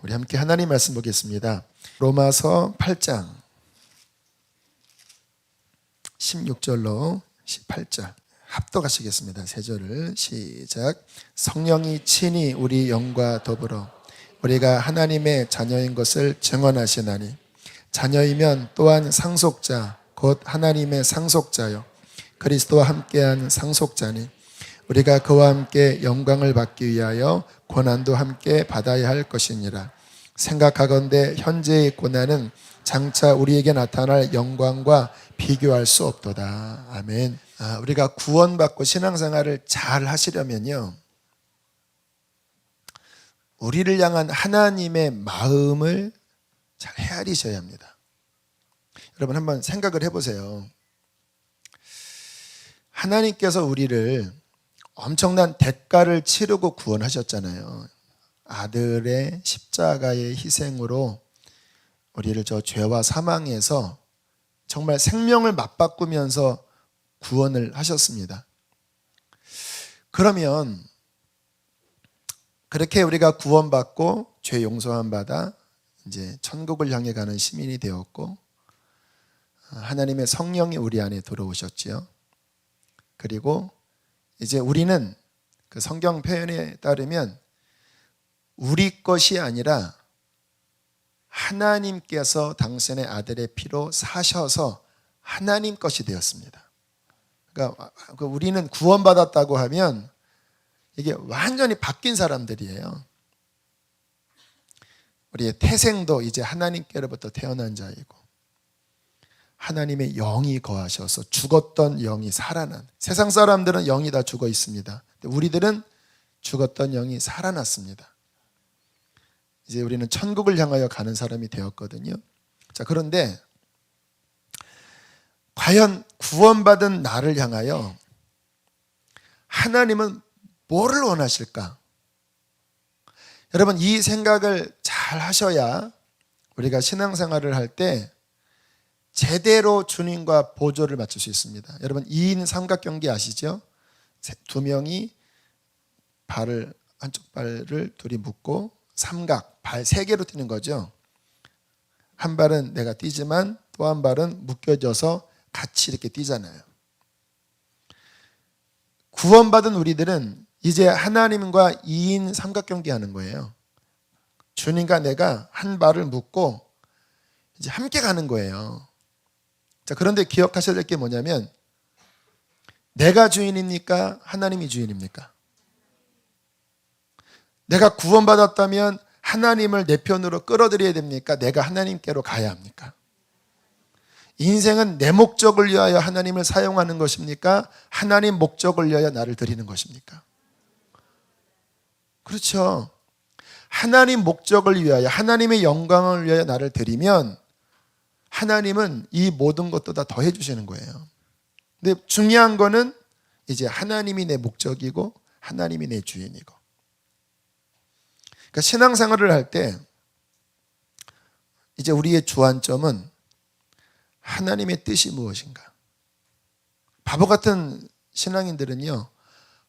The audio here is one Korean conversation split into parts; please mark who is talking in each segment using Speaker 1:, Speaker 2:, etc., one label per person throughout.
Speaker 1: 우리 함께 하나님 말씀 보겠습니다. 로마서 8장 16절로 18절 합독하시겠습니다. 세 절을 시작. 성령이 친히 우리 영과 더불어 우리가 하나님의 자녀인 것을 증언하시나니 자녀이면 또한 상속자 곧 하나님의 상속자요 그리스도와 함께한 상속자니 우리가 그와 함께 영광을 받기 위하여 고난도 함께 받아야 할 것이니라. 생각하건대 현재의 고난은 장차 우리에게 나타날 영광과 비교할 수 없도다. 아멘. 우리가 구원받고 신앙생활을 잘 하시려면요, 우리를 향한 하나님의 마음을 잘 헤아리셔야 합니다. 여러분 한번 생각을 해보세요. 하나님께서 우리를 엄청난 대가를 치르고 구원하셨잖아요. 아들의 십자가의 희생으로 우리를 저 죄와 사망에서 정말 생명을 맞바꾸면서 구원을 하셨습니다. 그러면 그렇게 우리가 구원받고 죄 용서함 받아 이제 천국을 향해 가는 시민이 되었고 하나님의 성령이 우리 안에 들어오셨지요. 그리고 이제 우리는 그 성경 표현에 따르면 우리 것이 아니라 하나님께서 당신의 아들의 피로 사셔서 하나님 것이 되었습니다. 그러니까 우리는 구원받았다고 하면 이게 완전히 바뀐 사람들이에요. 우리의 태생도 이제 하나님께로부터 태어난 자이고 하나님의 영이 거하셔서 죽었던 영이 살아난, 세상 사람들은 영이 다 죽어 있습니다. 우리들은 죽었던 영이 살아났습니다. 이제 우리는 천국을 향하여 가는 사람이 되었거든요. 자, 그런데 과연 구원받은 나를 향하여 하나님은 뭐를 원하실까? 여러분, 이 생각을 잘 하셔야 우리가 신앙생활을 할 때 제대로 주님과 보조를 맞출 수 있습니다. 여러분, 2인 삼각경기 아시죠? 두 명이 발을, 한쪽 발을 둘이 묶고 삼각, 발 3개로 뛰는 거죠. 한 발은 내가 뛰지만 또 한 발은 묶여져서 같이 이렇게 뛰잖아요. 구원받은 우리들은 이제 하나님과 2인 삼각경기 하는 거예요. 주님과 내가 한 발을 묶고 이제 함께 가는 거예요. 자, 그런데 기억하셔야 될 게 뭐냐면 내가 주인입니까? 하나님이 주인입니까? 내가 구원받았다면 하나님을 내 편으로 끌어들여야 됩니까? 내가 하나님께로 가야 합니까? 인생은 내 목적을 위하여 하나님을 사용하는 것입니까? 하나님 목적을 위하여 나를 드리는 것입니까? 그렇죠. 하나님 목적을 위하여 하나님의 영광을 위하여 나를 드리면 하나님은 이 모든 것도 다 더해 주시는 거예요. 근데 중요한 거는 이제 하나님이 내 목적이고 하나님이 내 주인이고. 그러니까 신앙생활을 할 때 이제 우리의 주안점은 하나님의 뜻이 무엇인가? 바보 같은 신앙인들은요,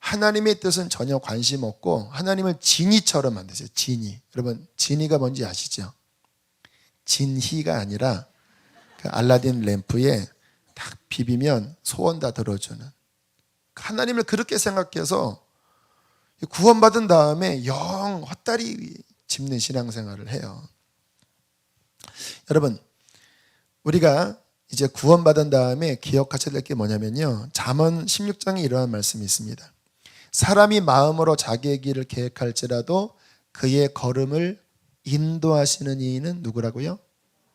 Speaker 1: 하나님의 뜻은 전혀 관심 없고 하나님을 지니처럼 만드세요. 지니. 여러분, 지니가 뭔지 아시죠? 진희가 아니라 그 알라딘 램프에 딱 비비면 소원 다 들어주는, 하나님을 그렇게 생각해서 구원받은 다음에 영 헛다리 짚는 신앙생활을 해요. 여러분, 우리가 이제 구원받은 다음에 기억하셔야 될 게 뭐냐면요, 잠언 16장에 이러한 말씀이 있습니다. 사람이 마음으로 자기의 길을 계획할지라도 그의 걸음을 인도하시는 이는 누구라고요?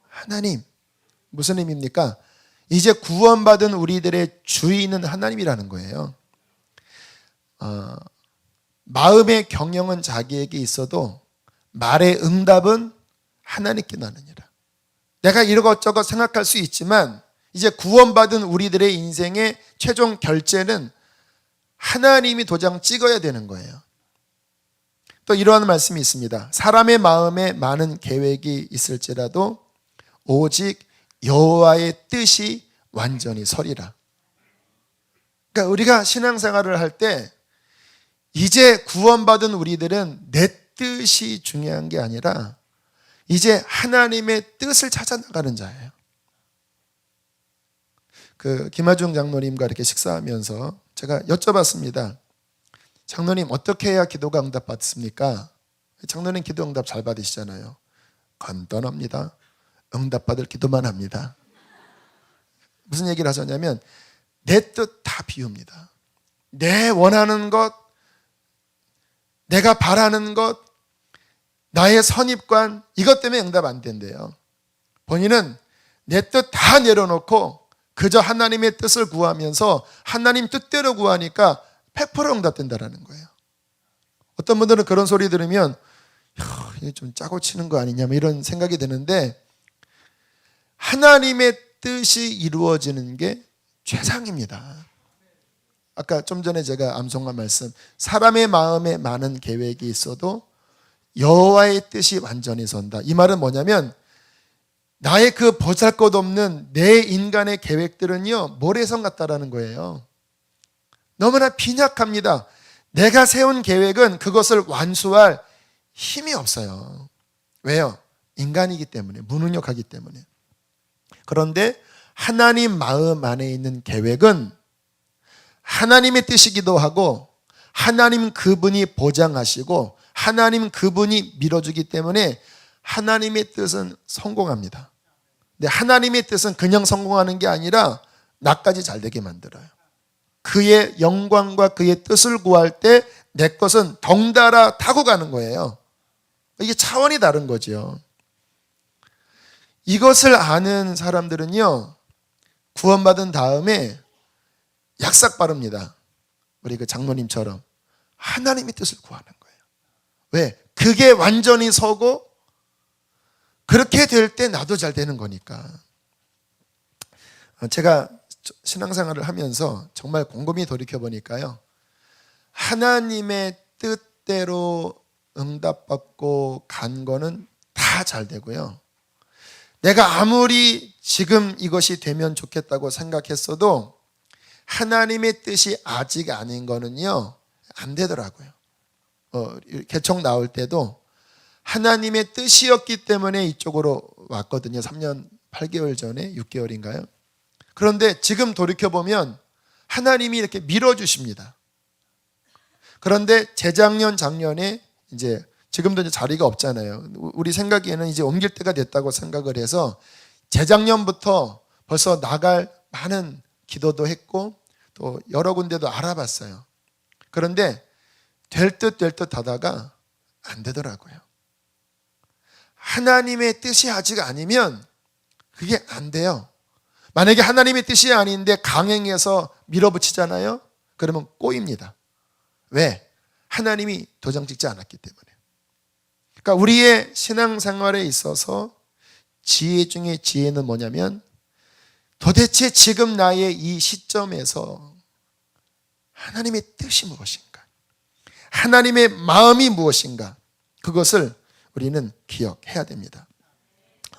Speaker 1: 하나님. 무슨 의미입니까? 이제 구원받은 우리들의 주인은 하나님이라는 거예요. 마음의 경영은 자기에게 있어도 말의 응답은 하나님께 나느니라. 내가 이것저것 생각할 수 있지만 이제 구원받은 우리들의 인생의 최종 결제는 하나님이 도장 찍어야 되는 거예요. 또 이러한 말씀이 있습니다. 사람의 마음에 많은 계획이 있을지라도 오직 여호와의 뜻이 완전히 서리라. 그러니까 우리가 신앙생활을 할 때 이제 구원받은 우리들은 내 뜻이 중요한 게 아니라 이제 하나님의 뜻을 찾아 나가는 자예요. 김하중 장로님과 이렇게 식사하면서 제가 여쭤봤습니다. 장로님, 어떻게 해야 기도가 응답받습니까? 장로님 기도 응답 잘 받으시잖아요. 간단합니다. 응답받을 기도만 합니다. 무슨 얘기를 하셨냐면 내 뜻 다 비웁니다. 내 원하는 것, 내가 바라는 것, 나의 선입관, 이것 때문에 응답 안 된대요. 본인은 내 뜻 다 내려놓고 그저 하나님의 뜻을 구하면서 하나님 뜻대로 구하니까 100% 응답된다라는 거예요. 어떤 분들은 그런 소리 들으면 이게 좀 짜고 치는 거 아니냐 이런 생각이 드는데, 하나님의 뜻이 이루어지는 게 최상입니다. 아까 좀 전에 제가 암송한 말씀, 사람의 마음에 많은 계획이 있어도 여호와의 뜻이 완전히 선다. 이 말은 뭐냐면 나의 그 보잘것없는 내 인간의 계획들은요, 모래성 같다라는 거예요. 너무나 빈약합니다. 내가 세운 계획은 그것을 완수할 힘이 없어요. 왜요? 인간이기 때문에, 무능력하기 때문에. 그런데 하나님 마음 안에 있는 계획은 하나님의 뜻이기도 하고, 하나님 그분이 보장하시고, 하나님 그분이 밀어주기 때문에 하나님의 뜻은 성공합니다. 근데 하나님의 뜻은 그냥 성공하는 게 아니라 나까지 잘 되게 만들어요. 그의 영광과 그의 뜻을 구할 때 내 것은 덩달아 타고 가는 거예요. 이게 차원이 다른 거죠. 이것을 아는 사람들은요, 구원받은 다음에 약삭 바릅니다. 우리 그 장로님처럼 하나님의 뜻을 구하는 거예요. 왜? 그게 완전히 서고 그렇게 될 때 나도 잘 되는 거니까. 제가 신앙생활을 하면서 정말 곰곰이 돌이켜보니까요, 하나님의 뜻대로 응답받고 간 거는 다 잘 되고요, 내가 아무리 지금 이것이 되면 좋겠다고 생각했어도 하나님의 뜻이 아직 아닌 거는요, 안 되더라고요. 개척 나올 때도 하나님의 뜻이었기 때문에 이쪽으로 왔거든요. 3년 8개월 전에, 6개월인가요? 그런데 지금 돌이켜보면 하나님이 이렇게 밀어주십니다. 그런데 재작년, 작년에 이제 지금도 이제 자리가 없잖아요. 우리 생각에는 이제 옮길 때가 됐다고 생각을 해서 재작년부터 벌써 나갈 많은 기도도 했고 또 여러 군데도 알아봤어요. 그런데 될 듯 하다가 안 되더라고요. 하나님의 뜻이 아직 아니면 그게 안 돼요. 만약에 하나님의 뜻이 아닌데 강행해서 밀어붙이잖아요. 그러면 꼬입니다. 왜? 하나님이 도장 찍지 않았기 때문에. 그러니까 우리의 신앙생활에 있어서 지혜 중에 지혜는 뭐냐면, 도대체 지금 나의 이 시점에서 하나님의 뜻이 무엇인가, 하나님의 마음이 무엇인가, 그것을 우리는 기억해야 됩니다.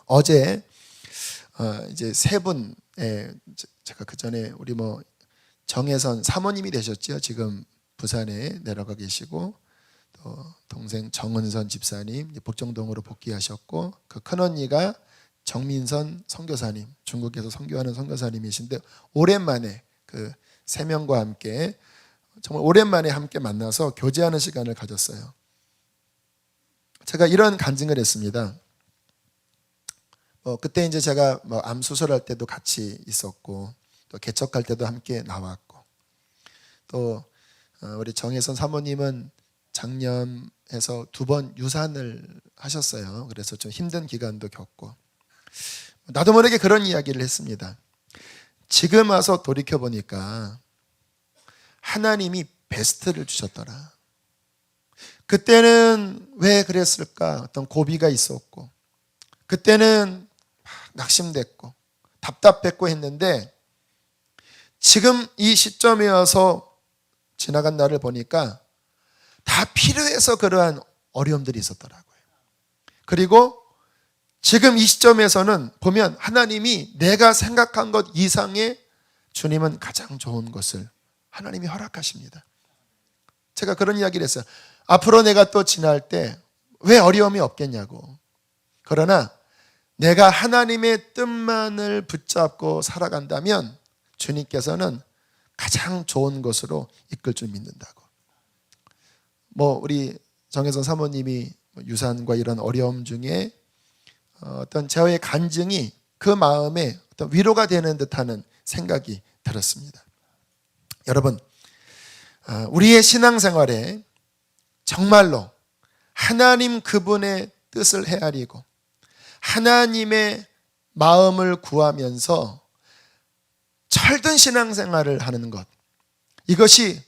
Speaker 1: 어제 이제 세 분의, 제가 그 전에 우리 정혜선 사모님이 되셨죠. 지금 부산에 내려가 계시고, 또 동생 정은선 집사님 복정동으로 복귀하셨고, 그 큰언니가 정민선 선교사님, 중국에서 선교하는 선교사님이신데, 오랜만에 그 세 명과 함께, 정말 오랜만에 함께 만나서 교제하는 시간을 가졌어요. 제가 이런 간증을 했습니다. 그때 이제 제가 암 수술할 때도 같이 있었고, 또 개척할 때도 함께 나왔고, 또 우리 정혜선 사모님은 작년에서 2번 유산을 하셨어요. 그래서 좀 힘든 기간도 겪고, 나도 모르게 그런 이야기를 했습니다. 지금 와서 돌이켜보니까 하나님이 베스트를 주셨더라. 그때는 왜 그랬을까? 어떤 고비가 있었고, 그때는 낙심됐고 답답했고 했는데, 지금 이 시점에 와서 지나간 날을 보니까 다 필요해서 그러한 어려움들이 있었더라고요. 그리고 지금 이 시점에서는 보면 하나님이 내가 생각한 것 이상의, 주님은 가장 좋은 것을 하나님이 허락하십니다. 제가 그런 이야기를 했어요. 앞으로 내가 또 지날 때 왜 어려움이 없겠냐고. 그러나 내가 하나님의 뜻만을 붙잡고 살아간다면 주님께서는 가장 좋은 것으로 이끌 줄 믿는다고. 우리 정혜선 사모님이 유산과 이런 어려움 중에 어떤 제어의 간증이 그 마음에 어떤 위로가 되는 듯하는 생각이 들었습니다. 여러분, 우리의 신앙생활에 정말로 하나님 그분의 뜻을 헤아리고 하나님의 마음을 구하면서 철든 신앙생활을 하는 것, 이것이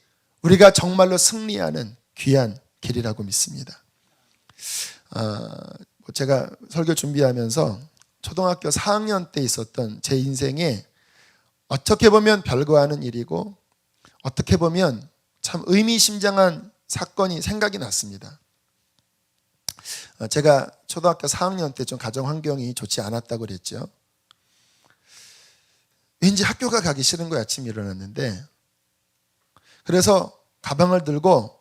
Speaker 1: 우리가 정말로 승리하는 귀한 길이라고 믿습니다. 제가 설교 준비하면서 초등학교 4학년 때 있었던 제 인생에 어떻게 보면 별거하는 일이고 어떻게 보면 참 의미심장한 사건이 생각이 났습니다. 제가 초등학교 4학년 때 좀 가정 환경이 좋지 않았다고 그랬죠. 왠지 학교가 가기 싫은 거예요. 아침에 일어났는데. 그래서 가방을 들고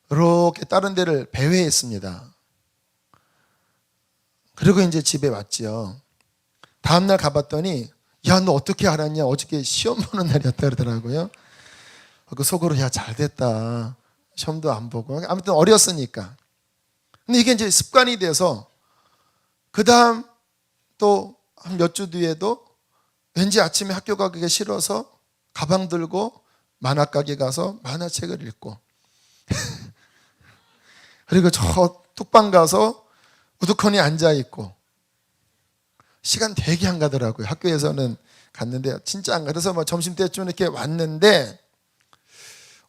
Speaker 1: 이렇게 다른 데를 배회했습니다. 그리고 이제 집에 왔죠. 다음날 가봤더니 야, 너 어떻게 알았냐? 어저께 시험 보는 날이었다 그러더라고요. 그 속으로 야, 잘 됐다. 시험도 안 보고. 아무튼 어렸으니까. 근데 이게 이제 습관이 돼서 그 다음 또 한 몇 주 뒤에도 왠지 아침에 학교 가기가 싫어서 가방 들고 만화가게 가서 만화책을 읽고 그리고 저 뚝방 가서 우두커니 앉아있고 시간 되게 안 가더라고요. 학교에서는 갔는데 진짜 안 가. 그래서 점심때쯤 이렇게 왔는데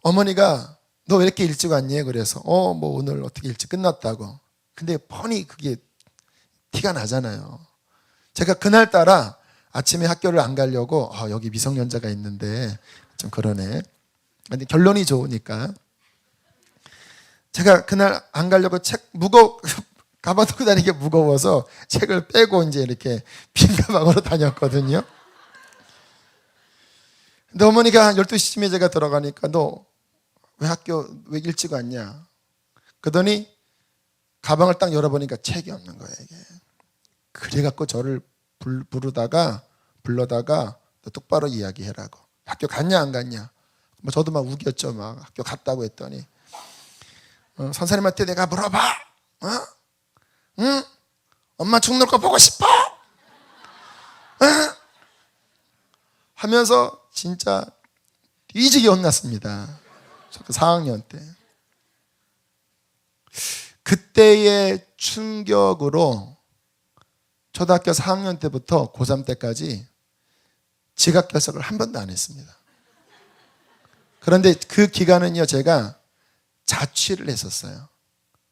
Speaker 1: 어머니가 너 왜 이렇게 일찍 왔니? 그래서 오늘 어떻게 일찍 끝났다고. 근데 뻔히 그게 티가 나잖아요. 제가 그날따라 아침에 학교를 안 가려고 여기 미성년자가 있는데 좀 그러네. 근데 결론이 좋으니까 제가 그날 안 가려고 책 가방 들고 다니기 무거워서 책을 빼고 이제 이렇게 빈 가방으로 다녔거든요. 근데 어머니가 한 12시쯤에 제가 들어가니까 너 왜 일찍 왔냐? 그러더니 가방을 딱 열어보니까 책이 없는 거예요, 이게. 그래갖고 저를 불러다가 너 똑바로 이야기해라고. 학교 갔냐 안 갔냐? 저도 막 우겼죠. 막 학교 갔다고 했더니 선생님한테 내가 물어봐. 응? 엄마 죽는 거 보고 싶어? 하면서 진짜 뒤지게 혼났습니다. 4학년 때. 그때의 충격으로 초등학교 4학년 때부터 고3 때까지 지각 결석을 한 번도 안 했습니다. 그런데 그 기간은요, 제가 자취를 했었어요.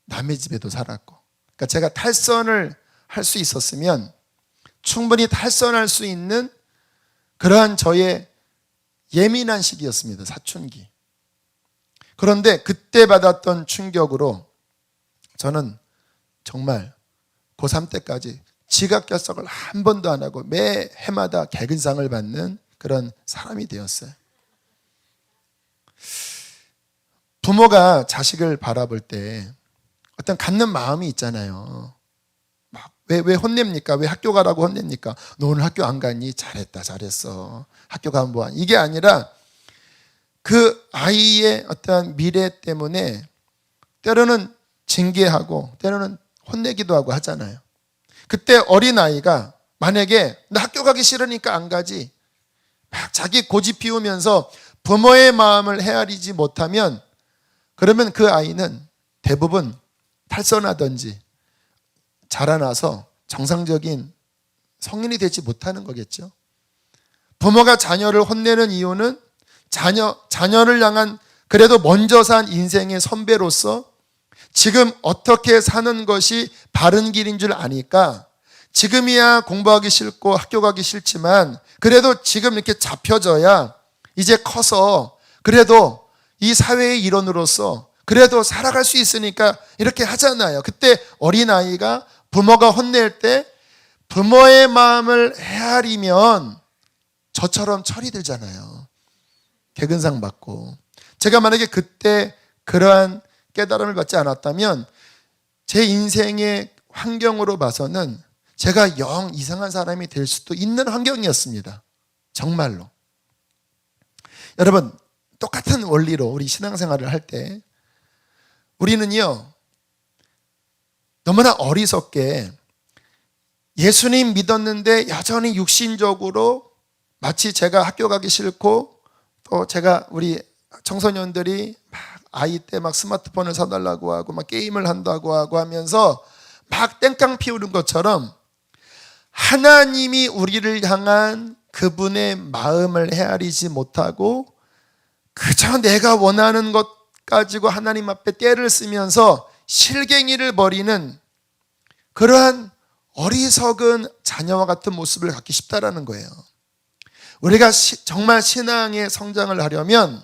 Speaker 1: 남의 집에도 살았고. 그러니까 제가 탈선을 할 수 있었으면 충분히 탈선할 수 있는 그러한 저의 예민한 시기였습니다. 사춘기. 그런데 그때 받았던 충격으로 저는 정말 고3 때까지 지각결석을 한 번도 안 하고 매 해마다 개근상을 받는 그런 사람이 되었어요. 부모가 자식을 바라볼 때 어떤 갖는 마음이 있잖아요. 왜 혼냅니까? 왜 학교 가라고 혼냅니까? 너 오늘 학교 안 갔니? 잘했어. 학교 가면 뭐하니? 이게 아니라 그 아이의 어떠한 미래 때문에 때로는 징계하고 때로는 혼내기도 하고 하잖아요. 그때 어린아이가 만약에 나 학교 가기 싫으니까 안 가지 막 자기 고집 피우면서 부모의 마음을 헤아리지 못하면 그러면 그 아이는 대부분 탈선하든지 자라나서 정상적인 성인이 되지 못하는 거겠죠. 부모가 자녀를 혼내는 이유는 자녀를 향한 그래도 먼저 산 인생의 선배로서 지금 어떻게 사는 것이 바른 길인 줄 아니까 지금이야 공부하기 싫고 학교 가기 싫지만 그래도 지금 이렇게 잡혀져야 이제 커서 그래도 이 사회의 일원으로서 그래도 살아갈 수 있으니까 이렇게 하잖아요. 그때 어린아이가 부모가 혼낼 때 부모의 마음을 헤아리면 저처럼 철이 들잖아요. 개근상 받고. 제가 만약에 그때 그러한 깨달음을 받지 않았다면 제 인생의 환경으로 봐서는 제가 영 이상한 사람이 될 수도 있는 환경이었습니다. 정말로. 여러분, 똑같은 원리로 우리 신앙생활을 할 때 우리는요, 너무나 어리석게 예수님 믿었는데 여전히 육신적으로 마치 제가 학교 가기 싫고 또 제가 우리 청소년들이 막 아이 때 막 스마트폰을 사달라고 하고 막 게임을 한다고 하고 하면서 막 땡깡 피우는 것처럼 하나님이 우리를 향한 그분의 마음을 헤아리지 못하고 그저 내가 원하는 것 가지고 하나님 앞에 떼를 쓰면서 실갱이를 벌이는 그러한 어리석은 자녀와 같은 모습을 갖기 쉽다라는 거예요. 우리가 정말 신앙의 성장을 하려면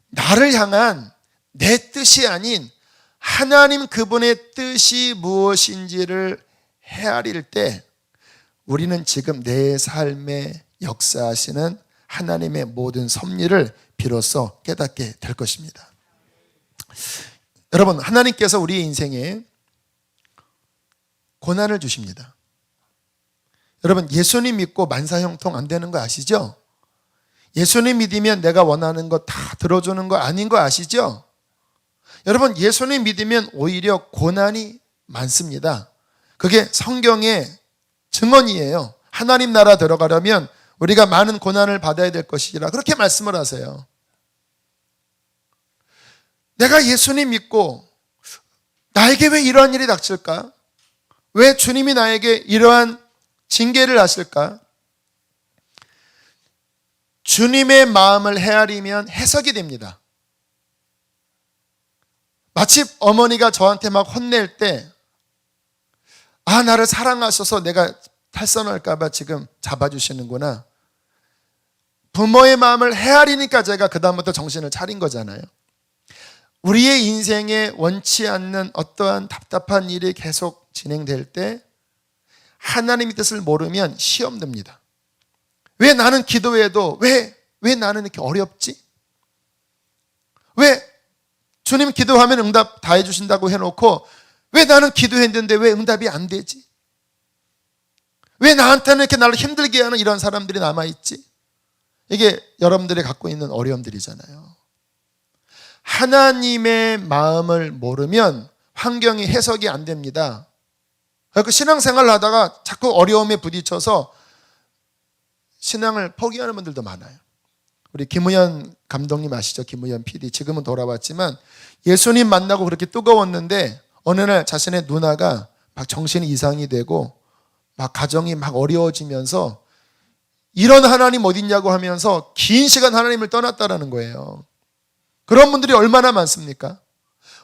Speaker 1: 나를 향한 내 뜻이 아닌 하나님 그분의 뜻이 무엇인지를 헤아릴 때 우리는 지금 내 삶에 역사하시는 하나님의 모든 섭리를 비로소 깨닫게 될 것입니다. 여러분, 하나님께서 우리의 인생에 고난을 주십니다. 여러분, 예수님 믿고 만사형통 안 되는 거 아시죠? 예수님 믿으면 내가 원하는 거 다 들어주는 거 아닌 거 아시죠? 여러분, 예수님 믿으면 오히려 고난이 많습니다. 그게 성경의 증언이에요. 하나님 나라 들어가려면 우리가 많은 고난을 받아야 될 것이라 그렇게 말씀을 하세요. 내가 예수님 믿고 나에게 왜 이러한 일이 닥칠까? 왜 주님이 나에게 이러한 징계를 하실까? 주님의 마음을 헤아리면 해석이 됩니다. 마치 어머니가 저한테 막 혼낼 때 나를 사랑하셔서 내가 탈선할까 봐 지금 잡아주시는구나. 부모의 마음을 헤아리니까 제가 그 다음부터 정신을 차린 거잖아요. 우리의 인생에 원치 않는 어떠한 답답한 일이 계속 진행될 때 하나님의 뜻을 모르면 시험 듭니다. 왜 나는 기도해도 왜 나는 이렇게 어렵지? 왜 주님 기도하면 응답 다 해주신다고 해놓고 왜 나는 기도했는데 왜 응답이 안 되지? 왜 나한테는 이렇게 나를 힘들게 하는 이런 사람들이 남아있지? 이게 여러분들이 갖고 있는 어려움들이잖아요. 하나님의 마음을 모르면 환경이 해석이 안 됩니다. 그러니까 신앙생활을 하다가 자꾸 어려움에 부딪혀서 신앙을 포기하는 분들도 많아요. 우리 김우현 감독님 아시죠? 김우현 PD. 지금은 돌아왔지만 예수님 만나고 그렇게 뜨거웠는데 어느 날 자신의 누나가 막 정신이 이상이 되고 막 가정이 막 어려워지면서 이런 하나님 어딨냐고 하면서 긴 시간 하나님을 떠났다라는 거예요. 그런 분들이 얼마나 많습니까?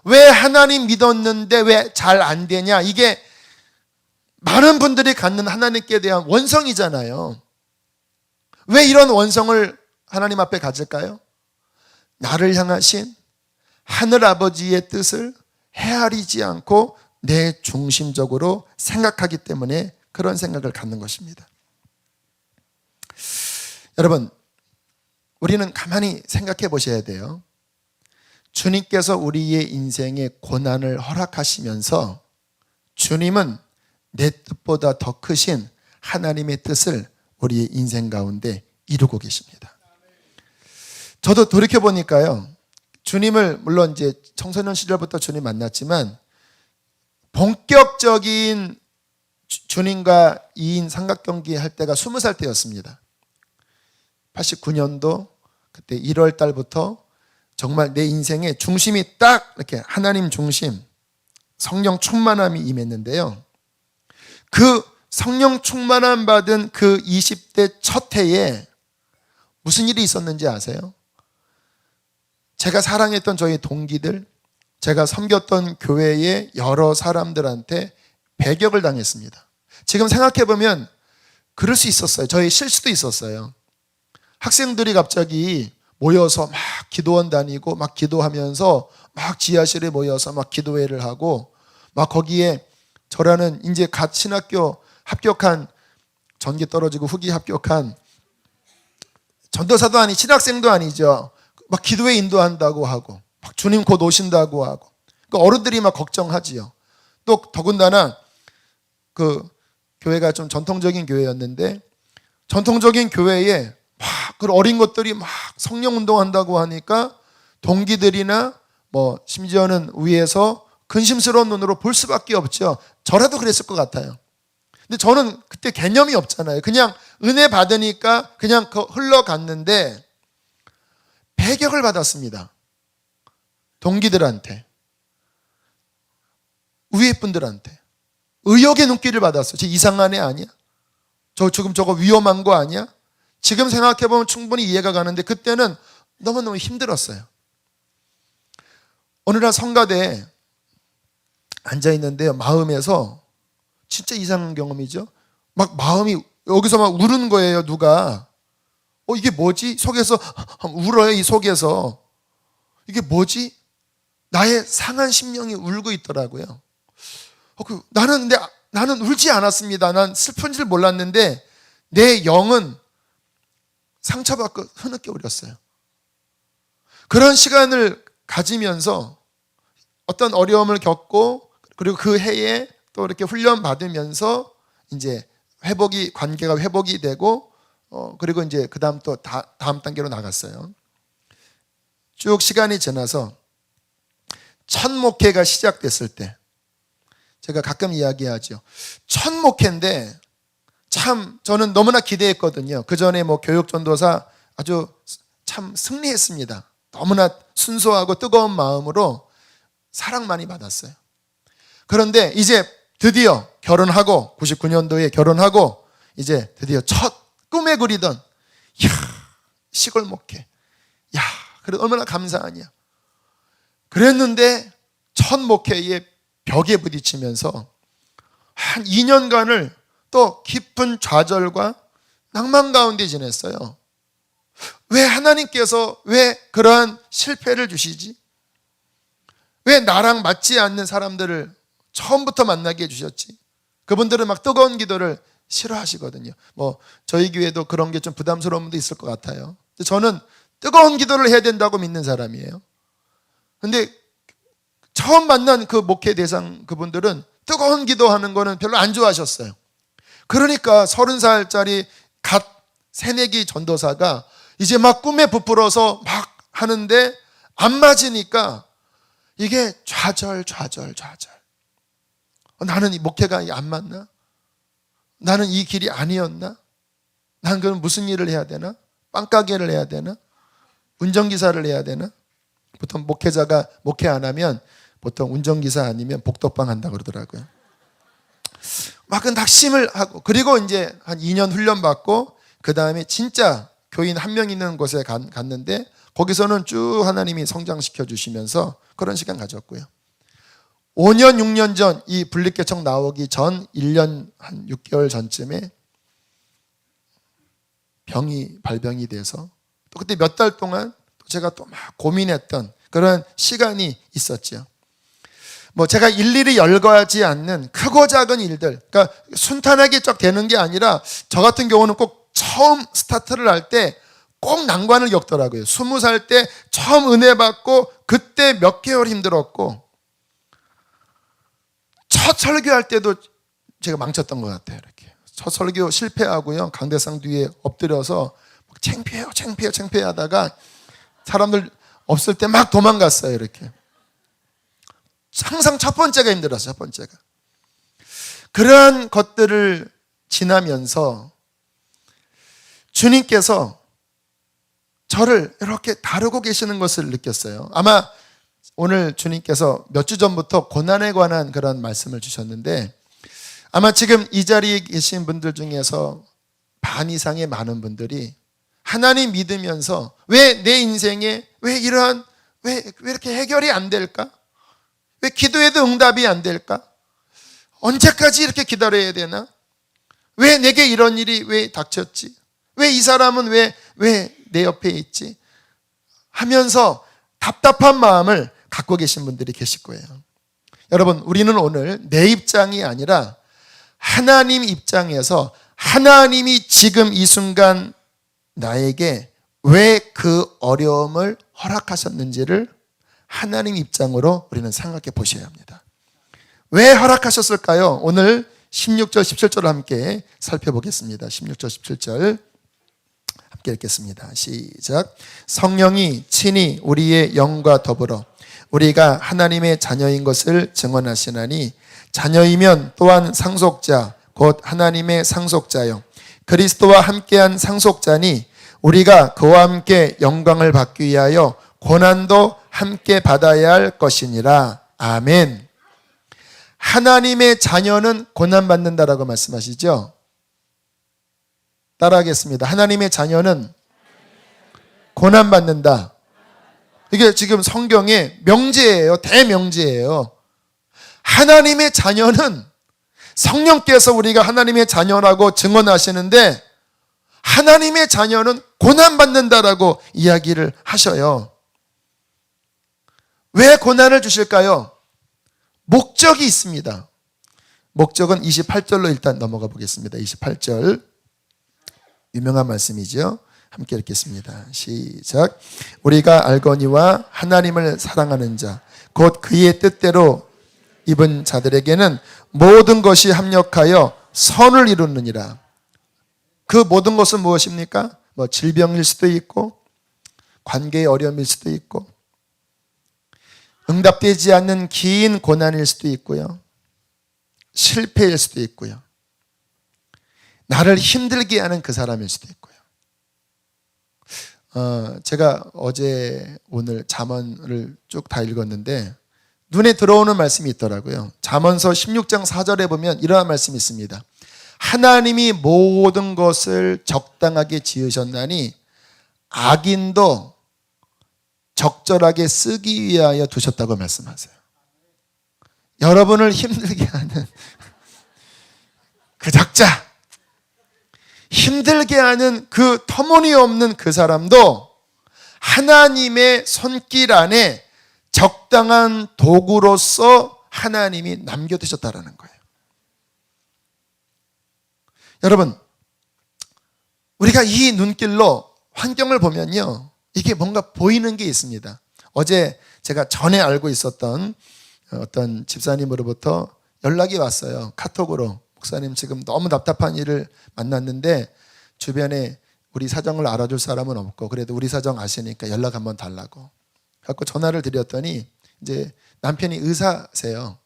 Speaker 1: 왜 하나님 믿었는데 왜 잘 안 되냐? 이게 많은 분들이 갖는 하나님께 대한 원성이잖아요. 왜 이런 원성을 하나님 앞에 가질까요? 나를 향하신 하늘 아버지의 뜻을 헤아리지 않고 내 중심적으로 생각하기 때문에 그런 생각을 갖는 것입니다. 여러분, 우리는 가만히 생각해 보셔야 돼요. 주님께서 우리의 인생에 고난을 허락하시면서 주님은 내 뜻보다 더 크신 하나님의 뜻을 우리의 인생 가운데 이루고 계십니다. 저도 돌이켜보니까요, 주님을 물론 이제 청소년 시절부터 주님 만났지만 본격적인 주님과 2인 삼각경기 할 때가 20살 때였습니다. 89년도 그때 1월 달부터 정말 내 인생의 중심이 딱 이렇게 하나님 중심, 성령 충만함이 임했는데요. 그 성령 충만함 받은 그 20대 첫 해에 무슨 일이 있었는지 아세요? 제가 사랑했던 저희 동기들, 제가 섬겼던 교회의 여러 사람들한테 배격을 당했습니다. 지금 생각해보면 그럴 수 있었어요. 저희 실수도 있었어요. 학생들이 갑자기 모여서 막 기도원 다니고 막 기도하면서 막 지하실에 모여서 막 기도회를 하고 막 거기에 저라는 이제 갓 신학교 합격한, 전기 떨어지고 후기 합격한 전도사도 아니 신학생도 아니죠. 막 기도회 인도한다고 하고 막 주님 곧 오신다고 하고 그러니까 어른들이 막 걱정하지요. 또 더군다나 그 교회가 좀 전통적인 교회였는데 전통적인 교회에 막 그 어린 것들이 막 성령 운동한다고 하니까 동기들이나 뭐 심지어는 위에서 근심스러운 눈으로 볼 수밖에 없죠. 저라도 그랬을 것 같아요. 근데 저는 그때 개념이 없잖아요. 그냥 은혜 받으니까 그냥 흘러갔는데 배격을 받았습니다. 동기들한테, 위에 분들한테 의욕의 눈길을 받았어요. 저 이상한 애 아니야? 지금 저거 위험한 거 아니야? 지금 생각해보면 충분히 이해가 가는데 그때는 너무너무 힘들었어요. 어느 날 성가대에 앉아있는데요, 마음에서 진짜 이상한 경험이죠. 막 마음이 여기서 막 우는 거예요. 누가 이게 뭐지? 속에서 울어요. 이 속에서 이게 뭐지? 나의 상한 심령이 울고 있더라고요. 나는 울지 않았습니다. 난 슬픈 줄 몰랐는데 내 영은 상처받고 흐느껴 울었어요. 그런 시간을 가지면서 어떤 어려움을 겪고 그리고 그 해에 또 이렇게 훈련 받으면서 이제 관계가 회복이 되고 그리고 이제 그 다음 또 다음 단계로 나갔어요. 쭉 시간이 지나서 첫 목회가 시작됐을 때 제가 가끔 이야기하죠. 첫 목회인데 참 저는 너무나 기대했거든요. 그 전에 뭐 교육전도사 아주 참 승리했습니다. 너무나 순수하고 뜨거운 마음으로 사랑 많이 받았어요. 그런데 이제 드디어 결혼하고 99년도에 결혼하고 이제 드디어 첫 꿈에 그리던 시골 목회. 그래 얼마나 감사하냐. 그랬는데 첫 목회에 벽에 부딪히면서 한 2년간을 또 깊은 좌절과 낭만 가운데 지냈어요. 왜 하나님께서 왜 그러한 실패를 주시지? 왜 나랑 맞지 않는 사람들을 처음부터 만나게 해주셨지? 그분들은 막 뜨거운 기도를 싫어하시거든요. 뭐 저희 교회도 그런 게 좀 부담스러운 분도 있을 것 같아요. 저는 뜨거운 기도를 해야 된다고 믿는 사람이에요. 근데 처음 만난 그 목회 대상 그분들은 뜨거운 기도하는 거는 별로 안 좋아하셨어요. 그러니까 30살짜리 갓 새내기 전도사가 이제 막 꿈에 부풀어서 막 하는데 안 맞으니까 이게 좌절. 나는 이 목회가 안 맞나? 나는 이 길이 아니었나? 나는 그럼 무슨 일을 해야 되나? 빵가게를 해야 되나? 운전기사를 해야 되나? 보통 목회자가 목회 안 하면 보통 운전기사 아니면 복덕방 한다고 그러더라고요. 막 낙심을 하고 그리고 이제 한 2년 훈련 받고 그 다음에 진짜 교인 한 명 있는 곳에 갔는데 거기서는 쭉 하나님이 성장시켜 주시면서 그런 시간 가졌고요. 5년 6년 전 이 분립개척 나오기 전 1년 한 6개월 전쯤에 발병이 돼서 또 그때 몇 달 동안 제가 또 막 고민했던 그런 시간이 있었죠. 뭐 제가 일일이 열거하지 않는 크고 작은 일들, 그러니까 순탄하게 쫙 되는 게 아니라 저 같은 경우는 꼭 처음 스타트를 할 때 꼭 난관을 겪더라고요. 20살 때 처음 은혜 받고 그때 몇 개월 힘들었고 첫 설교할 때도 제가 망쳤던 것 같아요. 이렇게 첫 설교 실패하고요. 강대상 뒤에 엎드려서 창피해요 하다가 사람들 없을 때 막 도망갔어요. 이렇게 항상 첫 번째가 힘들었어요. 첫 번째가. 그러한 것들을 지나면서 주님께서 저를 이렇게 다루고 계시는 것을 느꼈어요. 아마 오늘 주님께서 몇 주 전부터 고난에 관한 그런 말씀을 주셨는데 아마 지금 이 자리에 계신 분들 중에서 반 이상의 많은 분들이 하나님 믿으면서 왜 내 인생에 왜 이렇게 해결이 안 될까? 왜 기도해도 응답이 안 될까? 언제까지 이렇게 기다려야 되나? 왜 내게 이런 일이 왜 닥쳤지? 왜 이 사람은 왜 내 옆에 있지? 하면서 답답한 마음을 갖고 계신 분들이 계실 거예요. 여러분, 우리는 오늘 내 입장이 아니라 하나님 입장에서 하나님이 지금 이 순간 나에게 왜 그 어려움을 허락하셨는지를 하나님 입장으로 우리는 생각해 보셔야 합니다. 왜 허락하셨을까요? 오늘 16절, 17절을 함께 살펴보겠습니다. 16절, 17절 함께 읽겠습니다. 시작. 성령이 친히 우리의 영과 더불어 우리가 하나님의 자녀인 것을 증언하시나니 자녀이면 또한 상속자 곧 하나님의 상속자요 그리스도와 함께한 상속자니 우리가 그와 함께 영광을 받기 위하여 고난도 함께 받아야 할 것이니라. 아멘. 하나님의 자녀는 고난받는다라고 말씀하시죠? 따라하겠습니다. 하나님의 자녀는 고난받는다. 이게 지금 성경의 명제예요. 대명제예요. 하나님의 자녀는 성령께서 우리가 하나님의 자녀라고 증언하시는데 하나님의 자녀는 고난받는다라고 이야기를 하셔요. 왜 고난을 주실까요? 목적이 있습니다. 목적은 28절로 일단 넘어가 보겠습니다. 28절 유명한 말씀이죠. 함께 읽겠습니다. 시작. 우리가 알거니와 하나님을 사랑하는 자 곧 그의 뜻대로 입은 자들에게는 모든 것이 합력하여 선을 이루느니라. 그 모든 것은 무엇입니까? 질병일 수도 있고 관계의 어려움일 수도 있고 응답되지 않는 긴 고난일 수도 있고요. 실패일 수도 있고요. 나를 힘들게 하는 그 사람일 수도 있고요. 제가 어제 오늘 잠언을 쭉 다 읽었는데 눈에 들어오는 말씀이 있더라고요. 잠언서 16장 4절에 보면 이러한 말씀이 있습니다. 하나님이 모든 것을 적당하게 지으셨나니 악인도 적절하게 쓰기 위하여 두셨다고 말씀하세요. 여러분을 힘들게 하는 그 적자, 힘들게 하는 그 터무니없는 그 사람도 하나님의 손길 안에 적당한 도구로서 하나님이 남겨두셨다라는 거예요. 여러분, 우리가 이 눈길로 환경을 보면요, 이게 뭔가 보이는 게 있습니다. 어제 제가 전에 알고 있었던 어떤 집사님으로부터 연락이 왔어요. 카톡으로. 목사님 지금 너무 답답한 일을 만났는데 주변에 우리 사정을 알아줄 사람은 없고 그래도 우리 사정 아시니까 연락 한번 달라고. 갖고 전화를 드렸더니 이제 남편이 의사세요.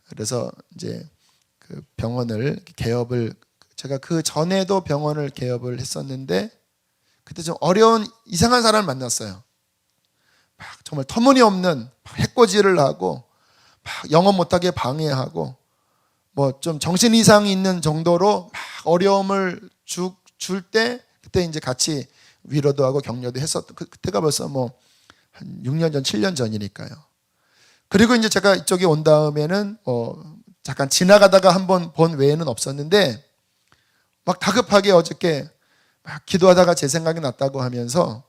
Speaker 1: 그래서 이제 그 병원을 개업을 제가 그 전에도 병원을 개업을 했었는데 그때 좀 어려운 이상한 사람을 만났어요. 막 정말 터무니없는 해코지를 하고 막 영업 못하게 방해하고 뭐 좀 정신 이상이 있는 정도로 막 어려움을 줄 때 그때 이제 같이 위로도 하고 격려도 했었던 그때가 벌써 뭐 한 6년 전, 7년 전이니까요. 그리고 이제 제가 이쪽에 온 다음에는 잠깐 지나가다가 한번 본 외에는 없었는데 막 다급하게 어저께 막 기도하다가 제 생각이 났다고 하면서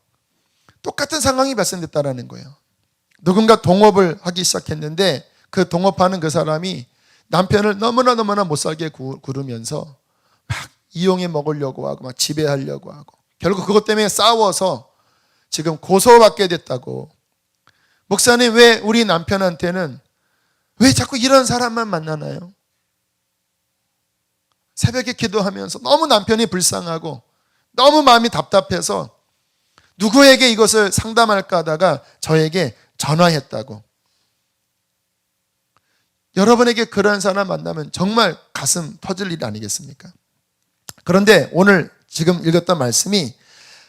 Speaker 1: 똑같은 상황이 발생됐다라는 거예요. 누군가 동업을 하기 시작했는데 그 동업하는 그 사람이 남편을 너무나 못 살게 구르면서 막 이용해 먹으려고 하고 막 지배하려고 하고 결국 그것 때문에 싸워서 지금 고소받게 됐다고. 목사님, 왜 우리 남편한테는 왜 자꾸 이런 사람만 만나나요? 새벽에 기도하면서 너무 남편이 불쌍하고 너무 마음이 답답해서 누구에게 이것을 상담할까 하다가 저에게 전화했다고. 여러분에게 그런 사람 만나면 정말 가슴 터질 일 아니겠습니까? 그런데 오늘 지금 읽었던 말씀이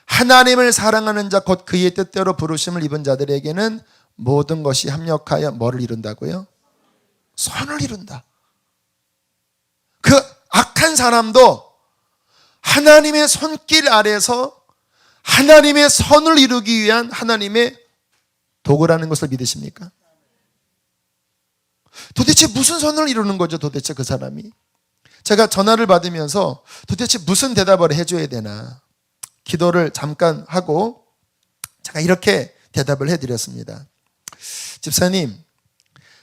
Speaker 1: 하나님을 사랑하는 자 곧 그의 뜻대로 부르심을 입은 자들에게는 모든 것이 합력하여 뭐를 이룬다고요? 선을 이룬다. 그 악한 사람도 하나님의 손길 아래서 하나님의 선을 이루기 위한 하나님의 도구라는 것을 믿으십니까? 도대체 무슨 선을 이루는 거죠? 도대체 그 사람이. 제가 전화를 받으면서 도대체 무슨 대답을 해줘야 되나 기도를 잠깐 하고 제가 이렇게 대답을 해드렸습니다. 집사님,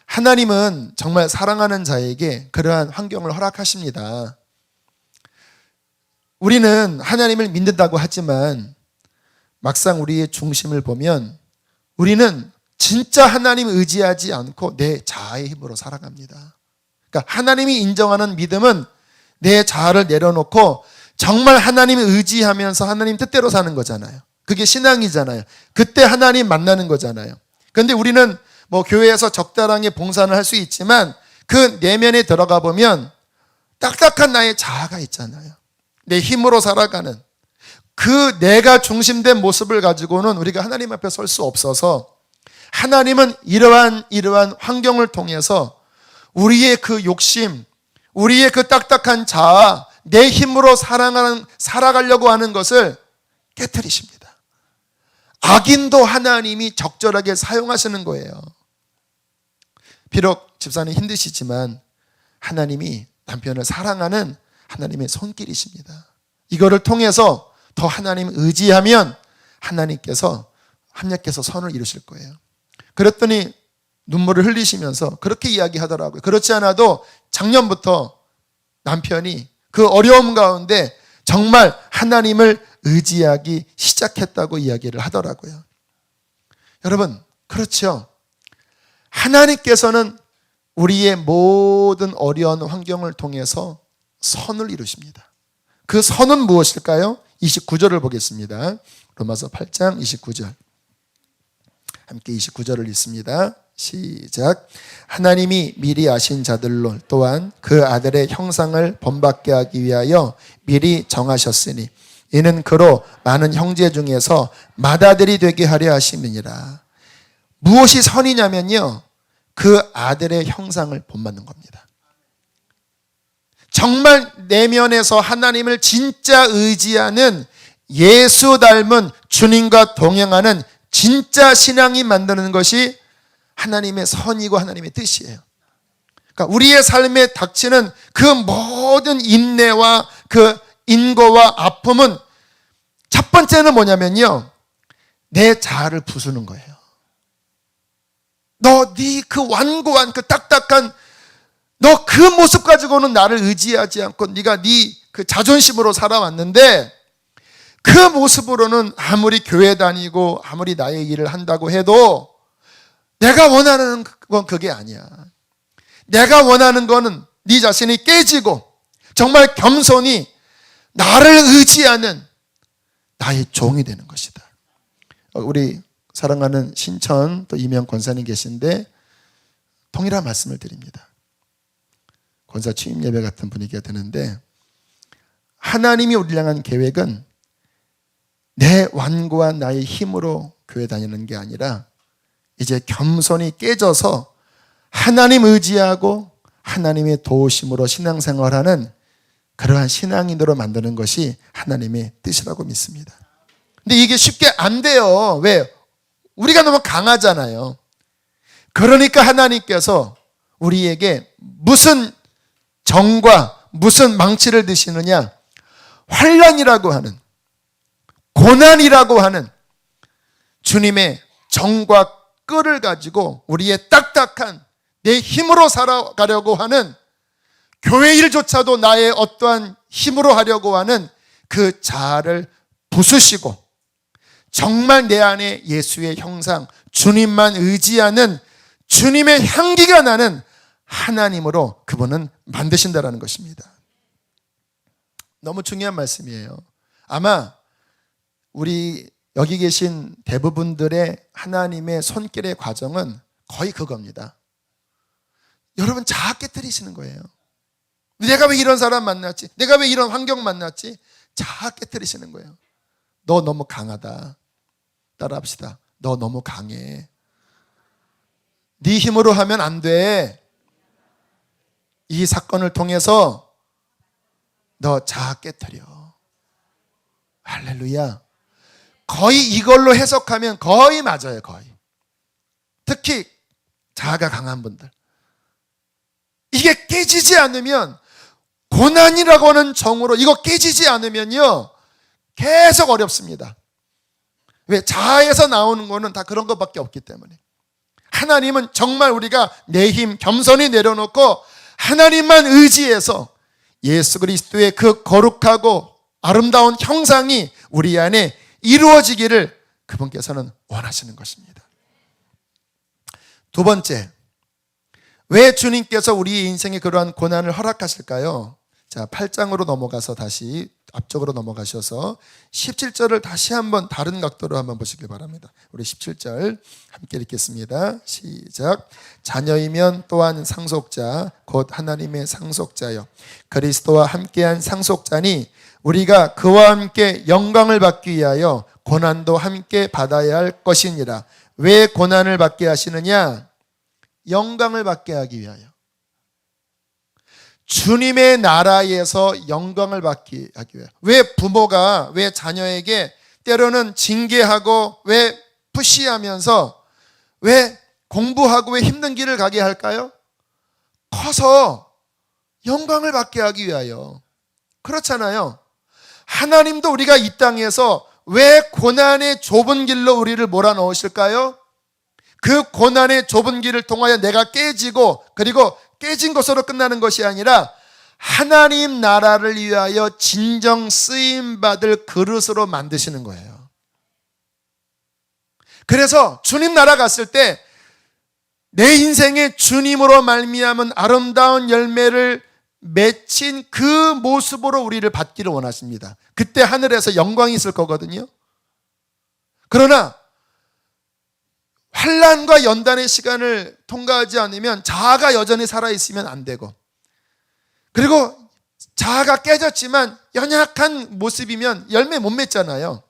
Speaker 1: 하나님은 정말 사랑하는 자에게 그러한 환경을 허락하십니다. 우리는 하나님을 믿는다고 하지만 막상 우리의 중심을 보면 우리는 진짜 하나님을 의지하지 않고 내 자아의 힘으로 살아갑니다. 그러니까 하나님이 인정하는 믿음은 내 자아를 내려놓고 정말 하나님을 의지하면서 하나님 뜻대로 사는 거잖아요. 그게 신앙이잖아요. 그때 하나님 만나는 거잖아요. 그런데 우리는 뭐 교회에서 적당하게 봉사를 할 수 있지만 그 내면에 들어가 보면 딱딱한 나의 자아가 있잖아요. 내 힘으로 살아가는 그 내가 중심된 모습을 가지고는 우리가 하나님 앞에 설 수 없어서 하나님은 이러한 환경을 통해서 우리의 그 욕심, 우리의 그 딱딱한 자아, 내 힘으로 살아가려고 하는 것을 깨트리십니다. 악인도 하나님이 적절하게 사용하시는 거예요. 비록 집사님 힘드시지만 하나님이 남편을 사랑하는 하나님의 손길이십니다. 이거를 통해서 더 하나님 의지하면 하나님께서 합력해서 선을 이루실 거예요. 그랬더니 눈물을 흘리시면서 그렇게 이야기하더라고요. 그렇지 않아도 작년부터 남편이 그 어려움 가운데 정말 하나님을 의지하기 시작했다고 이야기를 하더라고요. 여러분, 그렇죠. 하나님께서는 우리의 모든 어려운 환경을 통해서 선을 이루십니다. 그 선은 무엇일까요? 29절을 보겠습니다. 로마서 8장 29절. 함께 29절을 읽습니다. 시작. 하나님이 미리 아신 자들로 또한 그 아들의 형상을 본받게 하기 위하여 미리 정하셨으니 이는 그로 많은 형제 중에서 맏아들이 되게 하려 하심이니라. 무엇이 선이냐면요, 그 아들의 형상을 본받는 겁니다. 정말 내면에서 하나님을 진짜 의지하는 예수 닮은 주님과 동행하는 진짜 신앙이 만드는 것이 하나님의 선이고 하나님의 뜻이에요. 그러니까 우리의 삶에 닥치는 그 모든 인내와 그 인고와 아픔은 첫 번째는 뭐냐면요, 내 자아를 부수는 거예요. 너 네 그 완고한 그 딱딱한 너 그 모습 가지고는 나를 의지하지 않고 네가 네 그 자존심으로 살아왔는데 그 모습으로는 아무리 교회 다니고 아무리 나의 일을 한다고 해도 내가 원하는 건 그게 아니야. 내가 원하는 거는 네 자신이 깨지고 정말 겸손히 나를 의지하는 나의 종이 되는 것이다. 우리 사랑하는 신천 또 이명 권사님 계신데 동일한 말씀을 드립니다. 권사 취임 예배 같은 분위기가 되는데 하나님이 우리를 향한 계획은 내 완고한 나의 힘으로 교회 다니는 게 아니라 이제 겸손히 깨져서 하나님 의지하고 하나님의 도우심으로 신앙생활하는 그러한 신앙인으로 만드는 것이 하나님의 뜻이라고 믿습니다. 근데 이게 쉽게 안 돼요. 왜? 우리가 너무 강하잖아요. 그러니까 하나님께서 우리에게 무슨 정과 무슨 망치를 드시느냐? 환난이라고 하는, 고난이라고 하는 주님의 정과 끈을 가지고 우리의 딱딱한 내 힘으로 살아가려고 하는, 교회 일조차도 나의 어떠한 힘으로 하려고 하는 그 자아를 부수시고 정말 내 안에 예수의 형상, 주님만 의지하는 주님의 향기가 나는 하나님으로 그분은 만드신다라는 것입니다. 너무 중요한 말씀이에요. 아마 우리 여기 계신 대부분들의 하나님의 손길의 과정은 거의 그겁니다. 여러분 자아 깨트리시는 거예요. 내가 왜 이런 사람 만났지? 내가 왜 이런 환경 만났지? 자아 깨트리시는 거예요. 너 너무 강하다. 따라합시다. 너 너무 강해. 네 힘으로 하면 안 돼. 이 사건을 통해서 너 자아 깨트려. 할렐루야. 거의 이걸로 해석하면 거의 맞아요. 거의. 특히 자아가 강한 분들. 이게 깨지지 않으면, 고난이라고 하는 정으로 이거 깨지지 않으면요 계속 어렵습니다. 왜? 자아에서 나오는 거는 다 그런 것밖에 없기 때문에. 하나님은 정말 우리가 내 힘 겸손히 내려놓고 하나님만 의지해서 예수 그리스도의 그 거룩하고 아름다운 형상이 우리 안에 이루어지기를 그분께서는 원하시는 것입니다. 두 번째, 왜 주님께서 우리 인생에 그러한 고난을 허락하실까요? 자, 8장으로 넘어가서 다시 앞쪽으로 넘어가셔서 17절을 다시 한번 다른 각도로 한번 보시길 바랍니다. 우리 17절 함께 읽겠습니다. 시작. 자녀이면 또한 상속자 곧 하나님의 상속자요 그리스도와 함께한 상속자니 우리가 그와 함께 영광을 받기 위하여 고난도 함께 받아야 할 것이니라. 왜 고난을 받게 하시느냐? 영광을 받게 하기 위하여. 주님의 나라에서 영광을 받기 하기 위해. 왜 부모가 왜 자녀에게 때로는 징계하고 왜 푸시하면서 왜 공부하고 왜 힘든 길을 가게 할까요? 커서 영광을 받게 하기 위하여. 그렇잖아요. 하나님도 우리가 이 땅에서 왜 고난의 좁은 길로 우리를 몰아넣으실까요? 그 고난의 좁은 길을 통하여 내가 깨지고 그리고 깨진 것으로 끝나는 것이 아니라 하나님 나라를 위하여 진정 쓰임받을 그릇으로 만드시는 거예요. 그래서 주님 나라 갔을 때 내 인생에 주님으로 말미암은 아름다운 열매를 맺힌 그 모습으로 우리를 받기를 원하십니다. 그때 하늘에서 영광이 있을 거거든요. 그러나 환난과 연단의 시간을 통과하지 않으면 자아가 여전히 살아있으면 안 되고, 그리고 자아가 깨졌지만 연약한 모습이면 열매 못 맺잖아요.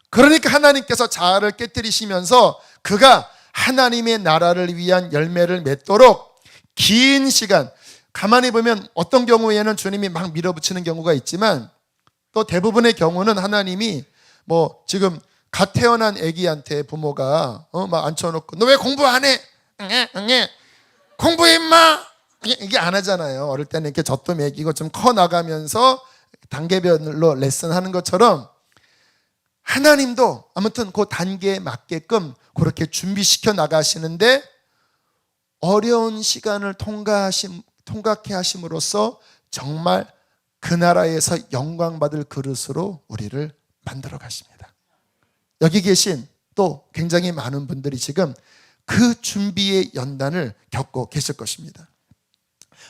Speaker 1: 그러니까 하나님께서 자아를 깨뜨리시면서 그가 하나님의 나라를 위한 열매를 맺도록 긴 시간, 가만히 보면 어떤 경우에는 주님이 막 밀어붙이는 경우가 있지만 또 대부분의 경우는 하나님이 뭐 지금 갓 태어난 아기한테 부모가 막 앉혀놓고 너 왜 공부 안 해? 응애 공부해 임마! 이게 안 하잖아요. 어릴 때는 이렇게 젖도 먹이고 좀 커 나가면서 단계별로 레슨하는 것처럼 하나님도 아무튼 그 단계에 맞게끔 그렇게 준비시켜 나가시는데 어려운 시간을 통과케 하심으로써 정말 그 나라에서 영광받을 그릇으로 우리를 만들어 가십니다. 여기 계신 또 굉장히 많은 분들이 지금 그 준비의 연단을 겪고 계실 것입니다.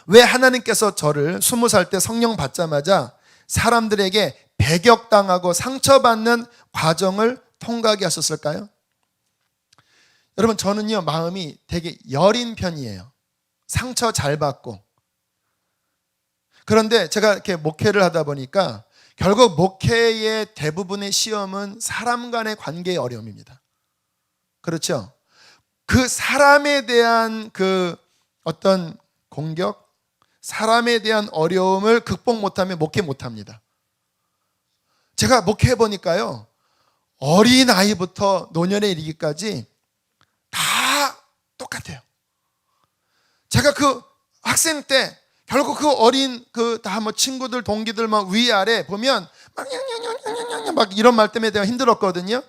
Speaker 1: 왜 하나님께서 저를 20살 때 성령 받자마자 사람들에게 배격당하고 상처받는 과정을 통과하게 하셨을까요? 여러분, 저는요 마음이 되게 여린 편이에요. 상처 잘 받고. 그런데 제가 이렇게 목회를 하다 보니까 결국 목회의 대부분의 시험은 사람 간의 관계의 어려움입니다. 그렇죠? 그 사람에 대한 그 어떤 공격, 사람에 대한 어려움을 극복 못하면 목회 못합니다. 제가 목회해 보니까요, 어린 아이부터 노년에 이르기까지 다 똑같아요. 제가 그 학생 때 결국 그 어린 그 다 뭐 친구들 동기들 막 위아래 보면 막 이런 말 때문에 내가 힘들었거든요.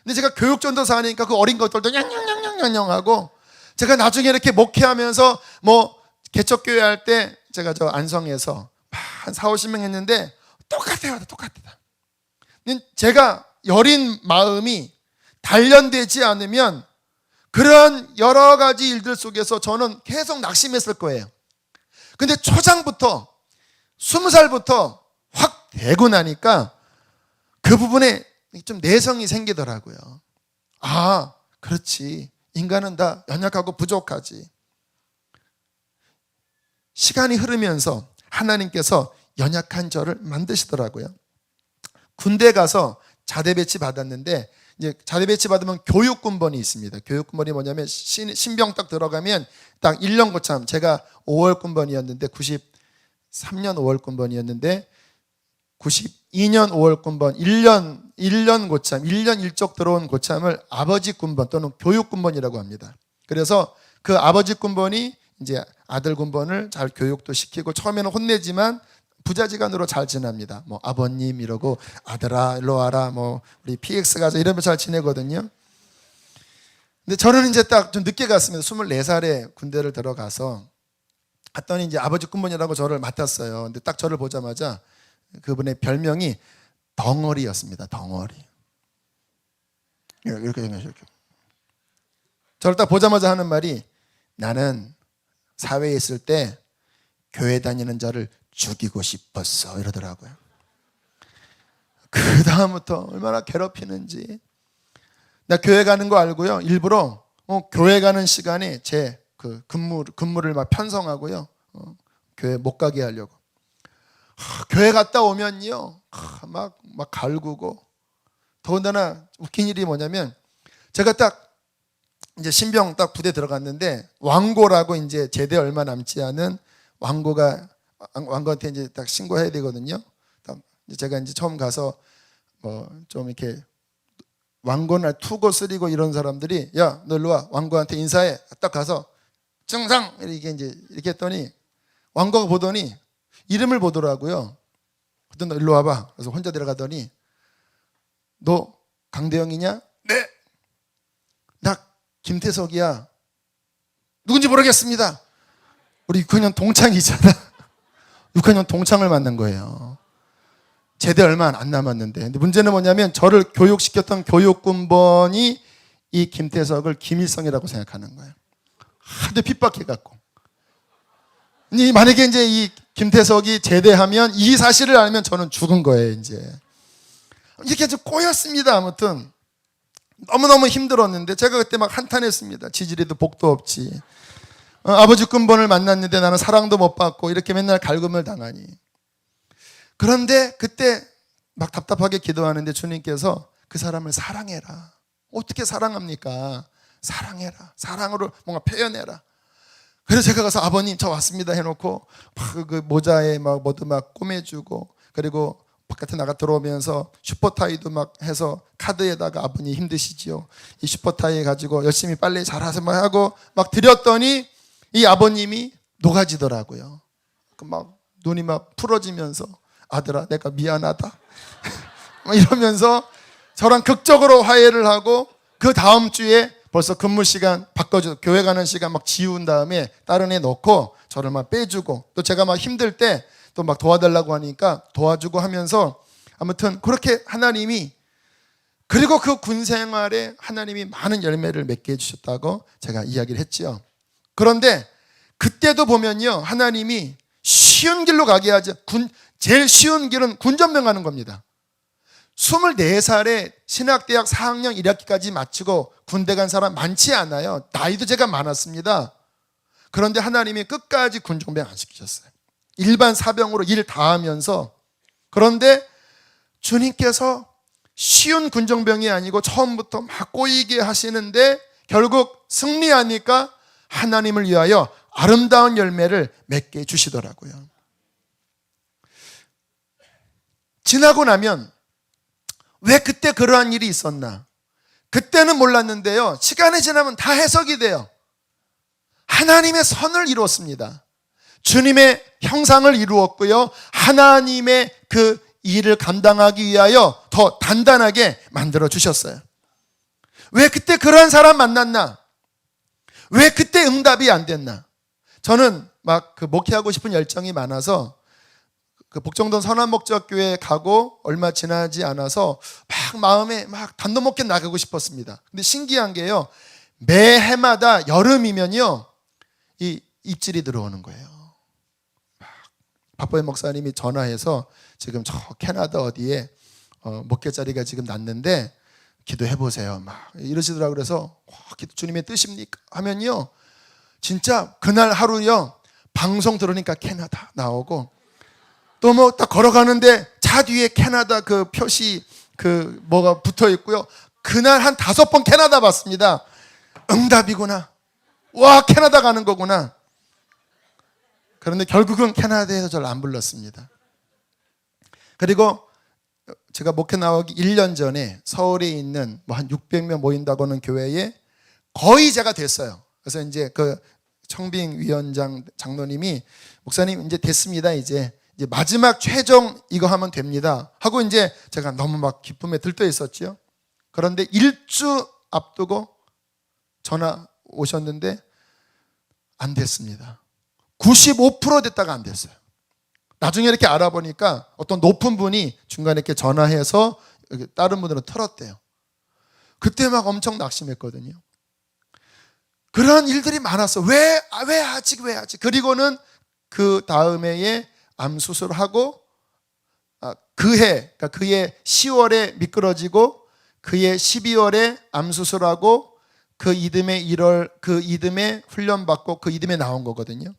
Speaker 1: 근데 제가 교육전도사 하니까 그 어린 것들도 냥냥냥냥냥 하고, 제가 나중에 이렇게 목회하면서 뭐 개척교회 할 때 제가 저 안성에서 한 4, 50명 했는데 똑같아요. 똑같아. 제가 여린 마음이 단련되지 않으면 그런 여러 가지 일들 속에서 저는 계속 낙심했을 거예요. 근데 초장부터 20살부터 확 되고 나니까 그 부분에 좀 내성이 생기더라고요. 아, 그렇지. 인간은 다 연약하고 부족하지. 시간이 흐르면서 하나님께서 연약한 저를 만드시더라고요. 군대 가서 자대 배치 받았는데, 이제 자대 배치 받으면 교육군번이 있습니다. 교육군번이 뭐냐면 신병 딱 들어가면 딱 1년 고참, 제가 5월 군번이었는데 93년 5월 군번이었는데 92년 5월 군번 1년 고참, 1년 일적 들어온 고참을 아버지 군번 또는 교육군번이라고 합니다. 그래서 그 아버지 군번이 이제 아들 군번을 잘 교육도 시키고 처음에는 혼내지만 부자지간으로 잘 지납니다. 뭐 아버님 이러고 아들아 일로 와라, 뭐 우리 PX 가자 이러면 잘 지내거든요. 근데 저는 이제 딱 좀 늦게 갔습니다. 24살에 군대를 들어가서 갔더니 이제 아버지 군번이라고 저를 맡았어요. 근데 딱 저를 보자마자 그분의 별명이 덩어리였습니다. 덩어리. 이렇게. 저를 딱 보자마자 하는 말이, 나는 사회에 있을 때 교회 다니는 자를 죽이고 싶었어 이러더라고요. 그 다음부터 얼마나 괴롭히는지. 나 교회 가는 거 알고요, 일부러 교회 가는 시간에 제 그 근무를 막 편성하고요, 교회 못 가게 하려고. 교회 갔다 오면요, 막 갈구고. 더군다나 웃긴 일이 뭐냐면, 제가 딱 이제 신병 딱 부대 들어갔는데, 왕고라고 이제 제대 얼마 남지 않은 왕고한테 이제 딱 신고해야 되거든요. 딱 제가 이제 처음 가서 뭐 좀 이렇게 왕고나 투고 쓰리고 이런 사람들이, 야, 너 일로 와, 왕고한테 인사해. 딱 가서 증상 이렇게 했더니 왕고가 보더니 이름을 보더라고요. 그랬더니 너 일로 와봐. 그래서 혼자 들어가더니, 너 강대영이냐? 네. 나 김태석이야. 누군지 모르겠습니다. 우리 6학년 동창이잖아. 6학년 동창을 만난 거예요. 제대 얼마 안 남았는데. 근데 문제는 뭐냐면, 저를 교육시켰던 교육군번이 이 김태석을 김일성이라고 생각하는 거예요. 하도 핍박해갖고. 만약에 이제 이 김태석이 제대하면, 이 사실을 알면 저는 죽은 거예요, 이제. 이렇게 좀 꼬였습니다. 아무튼 너무너무 힘들었는데, 제가 그때 막 한탄했습니다. 지지리도 복도 없지. 아버지 군번을 만났는데 나는 사랑도 못 받고 이렇게 맨날 갈굼을 당하니. 그런데 그때 막 답답하게 기도하는데 주님께서 그 사람을 사랑해라. 어떻게 사랑합니까? 사랑해라. 사랑으로 뭔가 표현해라. 그래서 제가 가서 아버님 저 왔습니다 해놓고 막 그 모자에 막 뭐도 막 꼬매주고, 그리고 바깥에 나가 들어오면서 슈퍼타이도 막 해서 카드에다가 아버님 힘드시지요, 이 슈퍼타이 가지고 열심히 빨리 잘하세요 막 하고 막 드렸더니 이 아버님이 녹아지더라고요. 막 눈이 막 풀어지면서, 아들아 내가 미안하다 이러면서 저랑 극적으로 화해를 하고, 그 다음 주에 벌써 근무 시간 바꿔줘, 교회 가는 시간 막 지운 다음에 다른 애 넣고 저를 막 빼주고, 또 제가 막 힘들 때 또 막 도와달라고 하니까 도와주고 하면서, 아무튼 그렇게 하나님이, 그리고 그 군 생활에 하나님이 많은 열매를 맺게 해주셨다고 제가 이야기를 했지요. 그런데 그때도 보면요, 하나님이 쉬운 길로 가게 하죠. 제일 쉬운 길은 군전병 가는 겁니다. 24살에 신학대학 4학년 1학기까지 마치고 군대 간 사람 많지 않아요. 나이도 제가 많았습니다. 그런데 하나님이 끝까지 군종병 안 시키셨어요. 일반 사병으로 일 다 하면서. 그런데 주님께서 쉬운 군종병이 아니고 처음부터 막 꼬이게 하시는데, 결국 승리하니까 하나님을 위하여 아름다운 열매를 맺게 해주시더라고요. 지나고 나면 왜 그때 그러한 일이 있었나? 그때는 몰랐는데요, 시간이 지나면 다 해석이 돼요. 하나님의 선을 이루었습니다. 주님의 형상을 이루었고요, 하나님의 그 일을 감당하기 위하여 더 단단하게 만들어 주셨어요. 왜 그때 그러한 사람 만났나? 왜 그때 응답이 안 됐나? 저는 막 그 목회하고 싶은 열정이 많아서 그 복정동 선한목적교회 가고 얼마 지나지 않아서 막 마음에 막 단도목회 나가고 싶었습니다. 근데 신기한 게요, 매해마다 여름이면요 이 입질이 들어오는 거예요. 박보현 목사님이 전화해서 지금 저 캐나다 어디에 목회 자리가 지금 났는데 기도해 보세요 막 이러시더라고요. 그래서 주님의 뜻입니까? 하면요, 진짜 그날 하루요 방송 들으니까 캐나다 나오고, 또 뭐 딱 걸어가는데 차 뒤에 캐나다 그 표시 그 뭐가 붙어 있고요. 그날 한 5번 캐나다 봤습니다. 응답이구나. 와, 캐나다 가는 거구나. 그런데 결국은 캐나다에서 저를 안 불렀습니다. 그리고 제가 목회 나오기 1년 전에 서울에 있는 뭐 한 600명 모인다고 하는 교회에 거의 제가 됐어요. 그래서 이제 그 청빙 위원장 장로님이, 목사님 이제 됐습니다. 이제 마지막 최종 이거 하면 됩니다 하고, 이제 제가 너무 막 기쁨에 들떠 있었죠. 그런데 1주 앞두고 전화 오셨는데 안 됐습니다. 95% 됐다가 안 됐어요. 나중에 이렇게 알아보니까 어떤 높은 분이 중간에 이렇게 전화해서 다른 분들은 털었대요. 그때 막 엄청 낙심했거든요. 그런 일들이 많았어. 왜 아직. 그리고는 그 다음 해에 암 수술하고 그러니까 그해 10월에 미끄러지고 그해 12월에 암 수술하고 그 이듬해 1월 그 이듬해 훈련 받고 그 이듬해 나온 거거든요.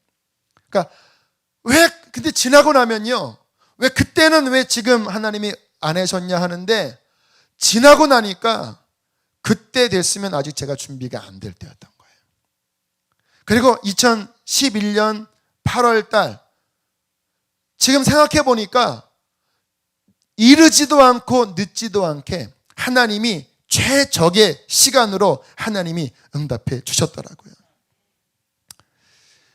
Speaker 1: 그러니까 근데 지나고 나면요. 왜 그때는 왜 지금 하나님이 안 하셨냐 하는데 지나고 나니까 그때 됐으면 아직 제가 준비가 안 될 때였던 거예요. 그리고 2011년 8월 달 지금 생각해 보니까 이르지도 않고 늦지도 않게 하나님이 최적의 시간으로 하나님이 응답해 주셨더라고요.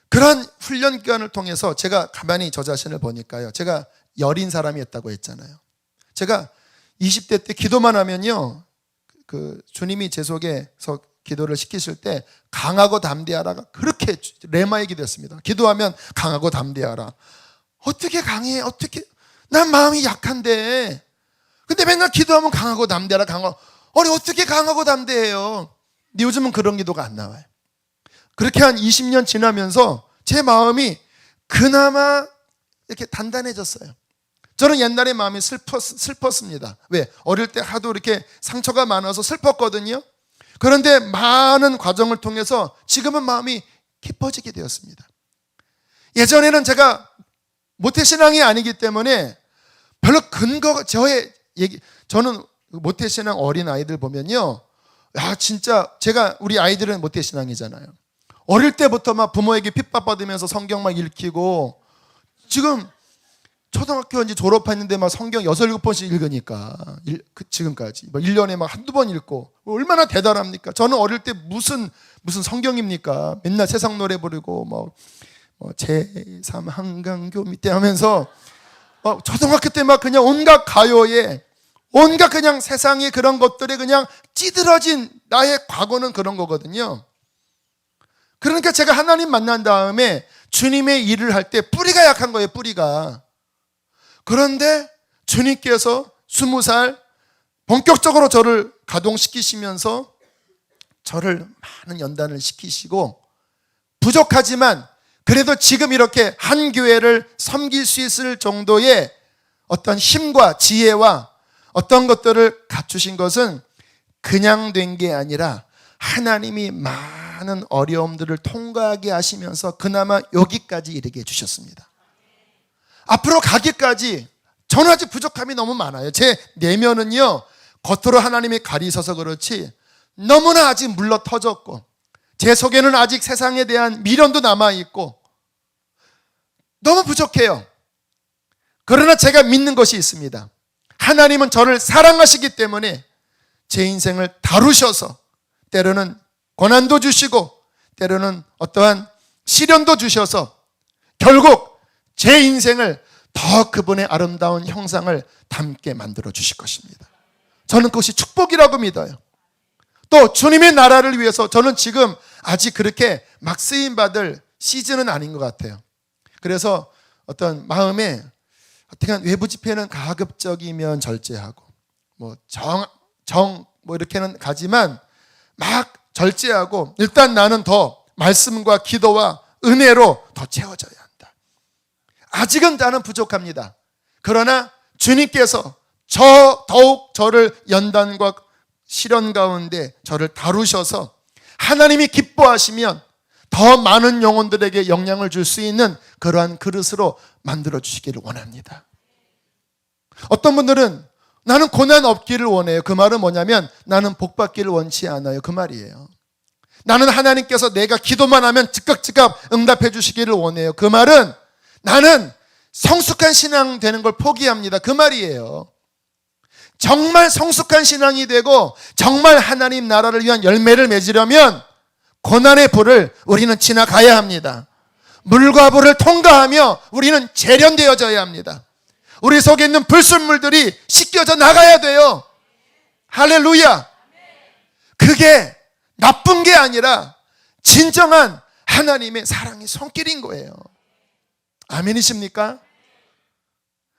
Speaker 1: 그런 훈련 기간을 통해서 제가 가만히 저 자신을 보니까요. 제가 여린 사람이었다고 했잖아요. 제가 20대 때 기도만 하면요. 그 주님이 제 속에서 기도를 시키실 때 강하고 담대하라가 그렇게 레마의 기도였습니다. 기도하면 강하고 담대하라. 어떻게 강해? 난 마음이 약한데. 근데 맨날 기도하면 강하고 담대하라 아니 어떻게 강하고 담대해요? 근데 요즘은 그런 기도가 안 나와요. 그렇게 한 20년 지나면서 제 마음이 그나마 이렇게 단단해졌어요. 저는 옛날에 마음이 슬펐습니다. 왜? 어릴 때 하도 이렇게 상처가 많아서 슬펐거든요. 그런데 많은 과정을 통해서 지금은 마음이 깊어지게 되었습니다. 예전에는 제가 모태신앙이 아니기 때문에 별로 저는 모태신앙 어린 아이들 보면요. 진짜 우리 아이들은 모태신앙이잖아요. 어릴 때부터 막 부모에게 핍박받으면서 성경 막 읽히고 지금 초등학교 이제 졸업했는데 막 성경 6, 7번씩 읽으니까 지금까지 1년에 막 한두 번 읽고 얼마나 대단합니까? 저는 어릴 때 무슨 성경입니까? 맨날 세상 노래 부르고 뭐 제3 한강교 밑에 하면서 초등학교 때 막 그냥 온갖 가요에 온갖 그냥 세상의 그런 것들에 그냥 찌들어진 나의 과거는 그런 거거든요. 그러니까 제가 하나님 만난 다음에 주님의 일을 할 때 뿌리가 약한 거예요. 뿌리가. 그런데 주님께서 20살 본격적으로 저를 가동시키시면서 저를 많은 연단을 시키시고 부족하지만 그래도 지금 이렇게 한 교회를 섬길 수 있을 정도의 어떤 힘과 지혜와 어떤 것들을 갖추신 것은 그냥 된 게 아니라 하나님이 많은 어려움들을 통과하게 하시면서 그나마 여기까지 이르게 해주셨습니다. 앞으로 가기까지 저는 아직 부족함이 너무 많아요. 제 내면은요 겉으로 하나님이 가리셔서 그렇지 너무나 아직 물러 터졌고 제 속에는 아직 세상에 대한 미련도 남아있고 너무 부족해요. 그러나 제가 믿는 것이 있습니다. 하나님은 저를 사랑하시기 때문에 제 인생을 다루셔서 때로는 고난도 주시고 때로는 어떠한 시련도 주셔서 결국 제 인생을 더 그분의 아름다운 형상을 담게 만들어 주실 것입니다. 저는 그것이 축복이라고 믿어요. 또 주님의 나라를 위해서 저는 지금 아직 그렇게 막 쓰임받을 시즌은 아닌 것 같아요. 그래서 어떤 마음에 어떻게 외부 집회는 가급적이면 절제하고 이렇게는 가지만 막 절제하고 일단 나는 더 말씀과 기도와 은혜로 더 채워져야 한다. 아직은 나는 부족합니다. 그러나 주님께서 더욱 저를 연단과 시련 가운데 저를 다루셔서 하나님이 기뻐하시면 더 많은 영혼들에게 영향을 줄 수 있는 그러한 그릇으로 만들어 주시기를 원합니다. 어떤 분들은 나는 고난 없기를 원해요. 그 말은 뭐냐면 나는 복 받기를 원치 않아요. 그 말이에요. 나는 하나님께서 내가 기도만 하면 즉각 응답해 주시기를 원해요. 그 말은 나는 성숙한 신앙 되는 걸 포기합니다. 그 말이에요. 정말 성숙한 신앙이 되고 정말 하나님 나라를 위한 열매를 맺으려면 고난의 불을 우리는 지나가야 합니다. 물과 불을 통과하며 우리는 재련되어져야 합니다. 우리 속에 있는 불순물들이 씻겨져 나가야 돼요. 할렐루야. 그게 나쁜 게 아니라 진정한 하나님의 사랑의 손길인 거예요. 아멘이십니까?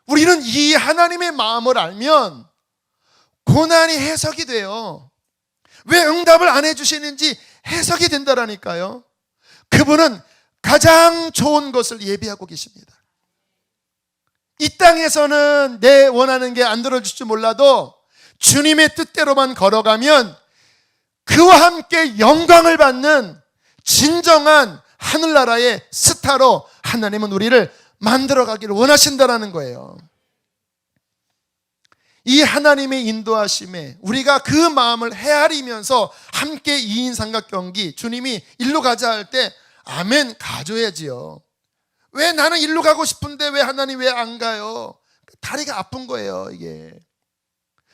Speaker 1: 우리는 이 하나님의 마음을 알면 고난이 해석이 돼요. 왜 응답을 안 해주시는지 해석이 된다라니까요. 그분은 가장 좋은 것을 예비하고 계십니다. 이 땅에서는 내 원하는 게 안 들어줄지 몰라도 주님의 뜻대로만 걸어가면 그와 함께 영광을 받는 진정한 하늘나라의 스타로 하나님은 우리를 만들어가기를 원하신다는 거예요. 이 하나님의 인도하심에 우리가 그 마음을 헤아리면서 함께 2인 삼각경기, 주님이 일로 가자 할 때 아멘 가줘야지요. 왜 나는 일로 가고 싶은데 왜 하나님 왜 안 가요? 다리가 아픈 거예요, 이게.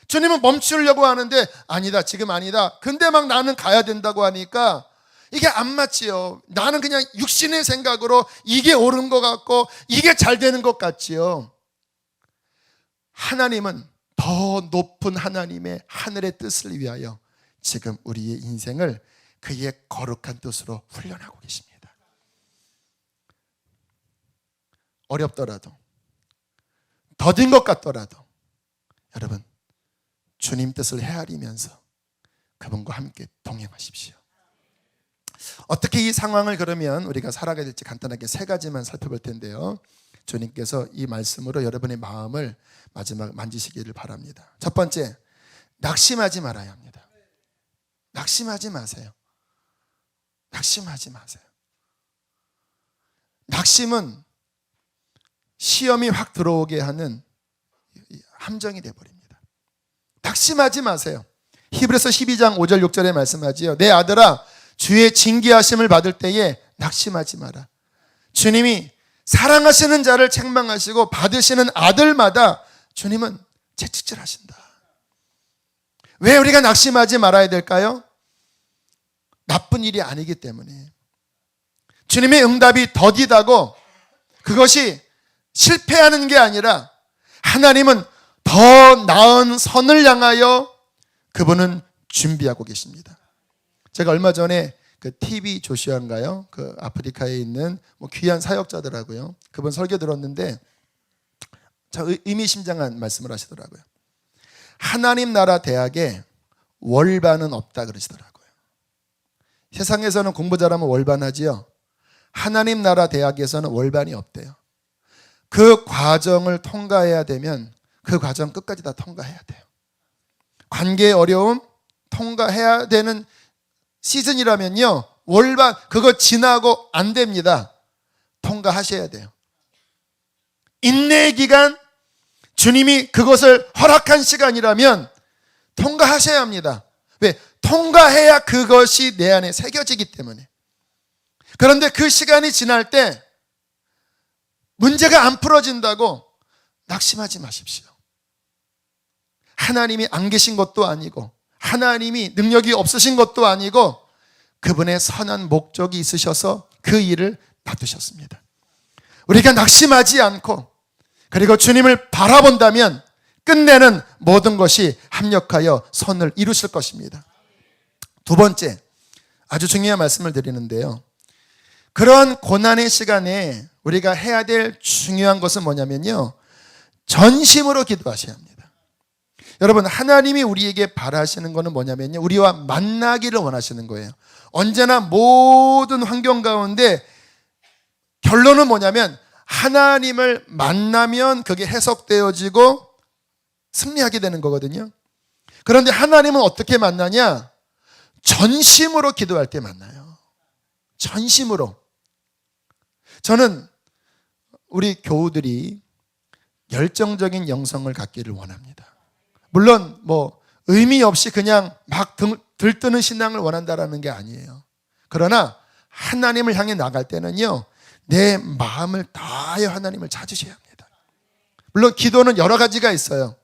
Speaker 1: 주님은 멈추려고 하는데 아니다, 지금 아니다. 근데 막 나는 가야 된다고 하니까 이게 안 맞지요. 나는 그냥 육신의 생각으로 이게 옳은 것 같고 이게 잘 되는 것 같지요. 하나님은 더 높은 하나님의 하늘의 뜻을 위하여 지금 우리의 인생을 그의 거룩한 뜻으로 훈련하고 계십니다. 어렵더라도 더딘 것 같더라도 여러분 주님 뜻을 헤아리면서 그분과 함께 동행하십시오. 어떻게 이 상황을 그러면 우리가 살아가야 될지 간단하게 3가지만 살펴볼 텐데요. 주님께서 이 말씀으로 여러분의 마음을 마지막 만지시기를 바랍니다. 첫 번째, 낙심하지 말아야 합니다. 낙심하지 마세요. 낙심하지 마세요. 낙심은 시험이 확 들어오게 하는 함정이 되어버립니다. 낙심하지 마세요. 히브리서 12장 5절 6절에 말씀하지요. 내 아들아 주의 징계하심을 받을 때에 낙심하지 마라. 주님이 사랑하시는 자를 책망하시고 받으시는 아들마다 주님은 채찍질 하신다. 왜 우리가 낙심하지 말아야 될까요? 나쁜 일이 아니기 때문에. 주님의 응답이 더디다고 그것이 실패하는 게 아니라 하나님은 더 나은 선을 향하여 그분은 준비하고 계십니다. 제가 얼마 전에 그 TV 조슈아인가요? 그 아프리카에 있는 귀한 사역자더라고요. 그분 설교 들었는데 참 의미심장한 말씀을 하시더라고요. 하나님 나라 대학에 월반은 없다 그러시더라고요. 세상에서는 공부 잘하면 월반하지요. 하나님 나라 대학에서는 월반이 없대요. 그 과정을 통과해야 되면 그 과정 끝까지 다 통과해야 돼요. 관계의 어려움 통과해야 되는 시즌이라면요, 월반 그거 지나고 안 됩니다. 통과하셔야 돼요. 인내의 기간, 주님이 그것을 허락한 시간이라면 통과하셔야 합니다. 왜? 통과해야 그것이 내 안에 새겨지기 때문에. 그런데 그 시간이 지날 때 문제가 안 풀어진다고 낙심하지 마십시오. 하나님이 안 계신 것도 아니고 하나님이 능력이 없으신 것도 아니고 그분의 선한 목적이 있으셔서 그 일을 놔두셨습니다. 우리가 낙심하지 않고 그리고 주님을 바라본다면 끝내는 모든 것이 합력하여 선을 이루실 것입니다. 2번째, 아주 중요한 말씀을 드리는데요. 그러한 고난의 시간에 우리가 해야 될 중요한 것은 뭐냐면요, 전심으로 기도하셔야 합니다. 여러분, 하나님이 우리에게 바라시는 것은 뭐냐면요, 우리와 만나기를 원하시는 거예요. 언제나 모든 환경 가운데 결론은 뭐냐면 하나님을 만나면 그게 해석되어지고 승리하게 되는 거거든요. 그런데 하나님은 어떻게 만나냐? 전심으로 기도할 때 만나요. 전심으로. 저는 우리 교우들이 열정적인 영성을 갖기를 원합니다. 물론 의미 없이 그냥 막 들뜨는 신앙을 원한다라는 게 아니에요. 그러나 하나님을 향해 나갈 때는요, 내 마음을 다하여 하나님을 찾으셔야 합니다. 물론 기도는 여러 가지가 있어요.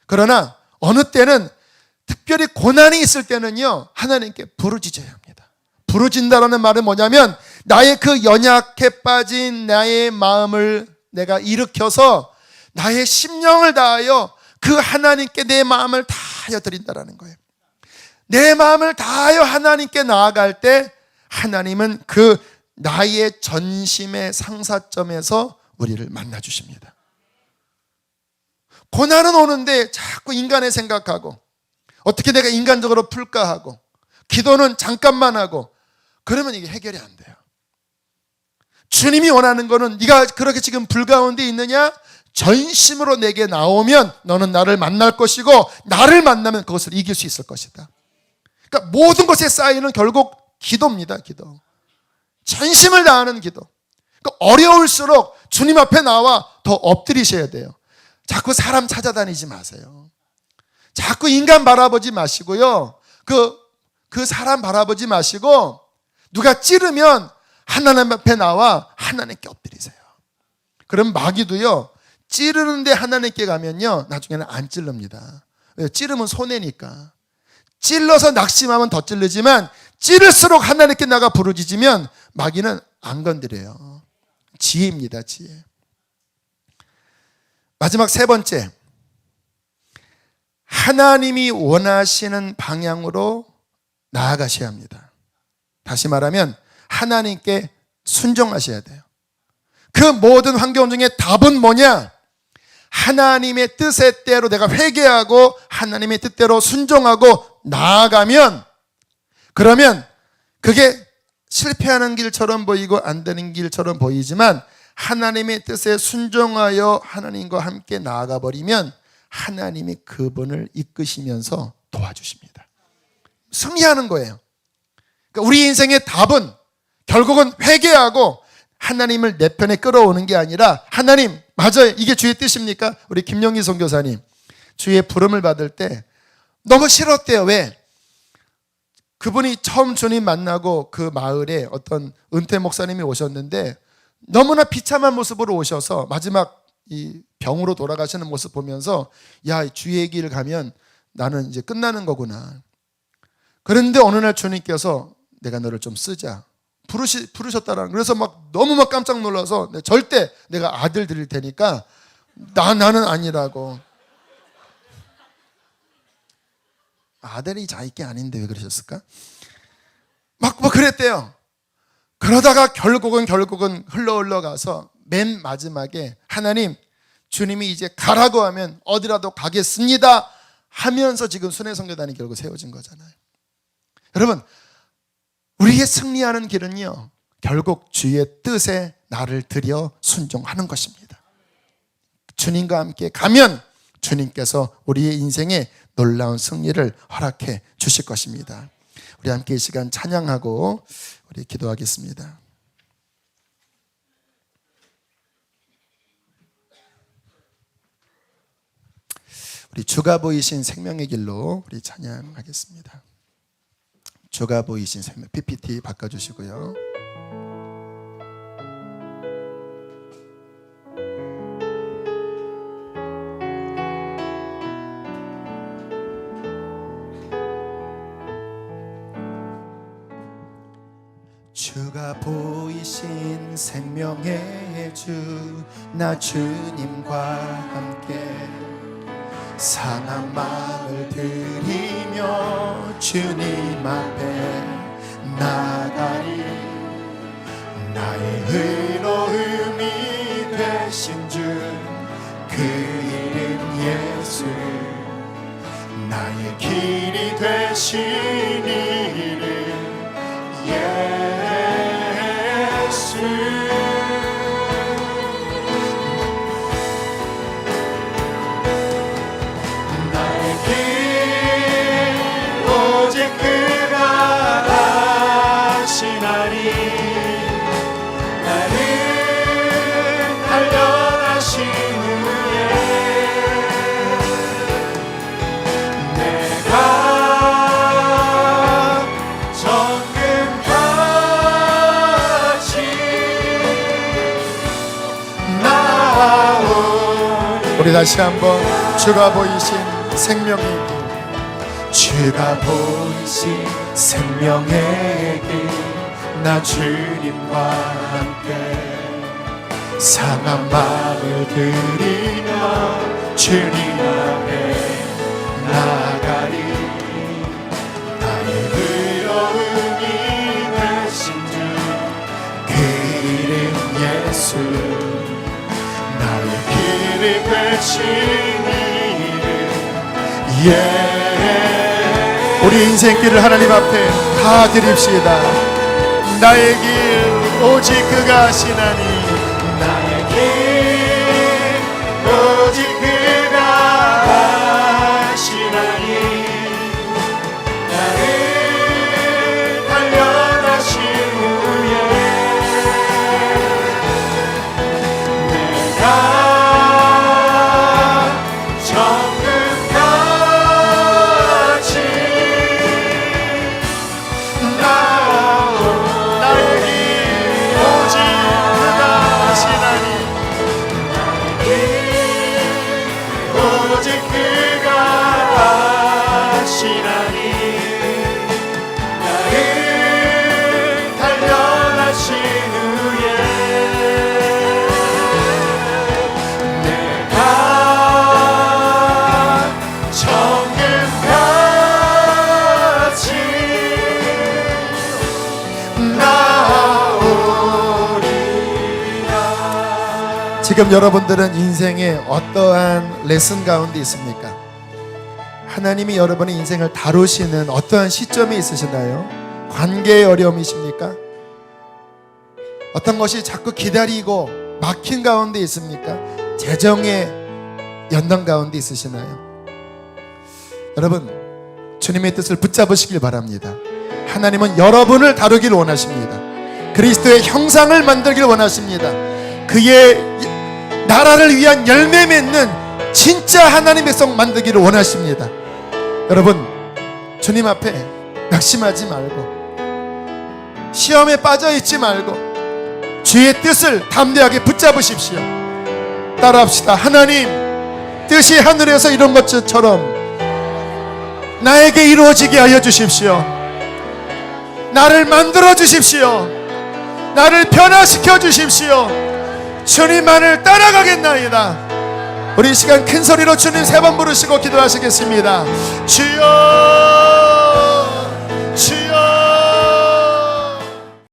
Speaker 1: 그러나 어느 때는 특별히 고난이 있을 때는요, 하나님께 부르짖어야 합니다. 부르짖는다는 말은 뭐냐면 나의 그 연약해 빠진 나의 마음을 내가 일으켜서 나의 심령을 다하여 그 하나님께 내 마음을 다하여 드린다라는 거예요. 내 마음을 다하여 하나님께 나아갈 때 하나님은 그 나의 전심의 상사점에서 우리를 만나주십니다. 고난은 오는데 자꾸 인간의 생각하고 어떻게 내가 인간적으로 풀까 하고, 기도는 잠깐만 하고, 그러면 이게 해결이 안 돼요. 주님이 원하는 거는 네가 그렇게 지금 불 가운데 있느냐? 전심으로 내게 나오면 너는 나를 만날 것이고, 나를 만나면 그것을 이길 수 있을 것이다. 그러니까 모든 것에 쌓이는 결국 기도입니다. 기도. 전심을 다하는 기도. 그러니까 어려울수록 주님 앞에 나와 더 엎드리셔야 돼요. 자꾸 사람 찾아다니지 마세요. 자꾸 인간 바라보지 마시고요. 그 사람 바라보지 마시고, 누가 찌르면 하나님 앞에 나와 하나님께 엎드리세요. 그럼 마귀도요, 찌르는데 하나님께 가면요, 나중에는 안 찌릅니다. 왜요? 찌르면 손해니까. 찔러서 낙심하면 더 찔르지만, 찌를수록 하나님께 나가 부르짖으면 마귀는 안 건드려요. 지혜입니다. 지혜. 마지막 세 번째, 하나님이 원하시는 방향으로 나아가셔야 합니다. 다시 말하면 하나님께 순종하셔야 돼요. 그 모든 환경 중에 답은 뭐냐? 하나님의 뜻의 대로 내가 회개하고 하나님의 뜻대로 순종하고 나아가면, 그러면 그게 실패하는 길처럼 보이고 안 되는 길처럼 보이지만, 하나님의 뜻에 순종하여 하나님과 함께 나아가 버리면 하나님이 그분을 이끄시면서 도와주십니다. 승리하는 거예요. 그러니까 우리 인생의 답은 결국은 회개하고 하나님을 내 편에 끌어오는 게 아니라, 하나님, 맞아요, 이게 주의 뜻입니까? 우리 김영희 선교사님, 주의 부름을 받을 때 너무 싫었대요. 왜? 그분이 처음 주님 만나고 그 마을에 어떤 은퇴 목사님이 오셨는데 너무나 비참한 모습으로 오셔서 마지막 이 병으로 돌아가시는 모습 보면서, 야, 주의 길 가면 나는 이제 끝나는 거구나. 그런데 어느 날 주님께서 내가 너를 좀 쓰자 부르셨다라는. 그래서 너무 깜짝 놀라서, 절대 내가 아들 드릴 테니까 나는 아니라고. 아들이 자기 아닌데 왜 그러셨을까? 막 그랬대요. 그러다가 결국은 흘러가서 맨 마지막에 하나님, 주님이 이제 가라고 하면 어디라도 가겠습니다 하면서 지금 순회선교단이 결국 세워진 거잖아요. 여러분, 우리의 승리하는 길은요, 결국 주의 뜻에 나를 들여 순종하는 것입니다. 주님과 함께 가면 주님께서 우리의 인생에 놀라운 승리를 허락해 주실 것입니다. 우리 함께 이 시간 찬양하고 우리 기도하겠습니다. 우리 주가 보이신 생명의 길로 우리 찬양하겠습니다. 주가 보이신 생명, PPT 바꿔주시고요. 주가 보이신 생명의 주, 나 주님과 함께 상한 마음을 드리며 주님 앞에 나가리. 나의 의로움이 되신 주, 그 이름 예수. 나의 길이 되신 이름 예수. 우리 다시 한번 주가 보이신 생명의 길, 주가 보이신 생명의 길, 나 주님과 함께 상한 마음을 드리며 주님 앞에 나가리. 나의 의로움이 되신 주, 그 이름 예수. 나의 길이 되신 이름 예수. 우리 인생길을 하나님 앞에 다 드립시다. 나의 길 오직 그가 아시나니,
Speaker 2: 나의 길 오직 그가 아시나니, 나를 단련하신 후에 내가
Speaker 1: 지금 여러분들은 인생의 어떠한 레슨 가운데 있습니까? 하나님이 여러분의 인생을 다루시는 어떠한 시점이 있으시나요? 관계의 어려움이십니까? 어떤 것이 자꾸 기다리고 막힌 가운데 있습니까? 재정의 연단 가운데 있으시나요? 여러분, 주님의 뜻을 붙잡으시길 바랍니다. 하나님은 여러분을 다루길 원하십니다. 그리스도의 형상을 만들길 원하십니다. 그의 나라를 위한 열매 맺는 진짜 하나님의 백성 만들기를 원하십니다. 여러분, 주님 앞에 낙심하지 말고, 시험에 빠져있지 말고 주의 뜻을 담대하게 붙잡으십시오. 따라합시다. 하나님, 뜻이 하늘에서 이룬 것처럼 나에게 이루어지게 하여 주십시오. 나를 만들어 주십시오. 나를 변화시켜 주십시오. 주님만을 따라가겠나이다. 우리 이 시간 큰 소리로 주님 3번 부르시고 기도하시겠습니다. 주여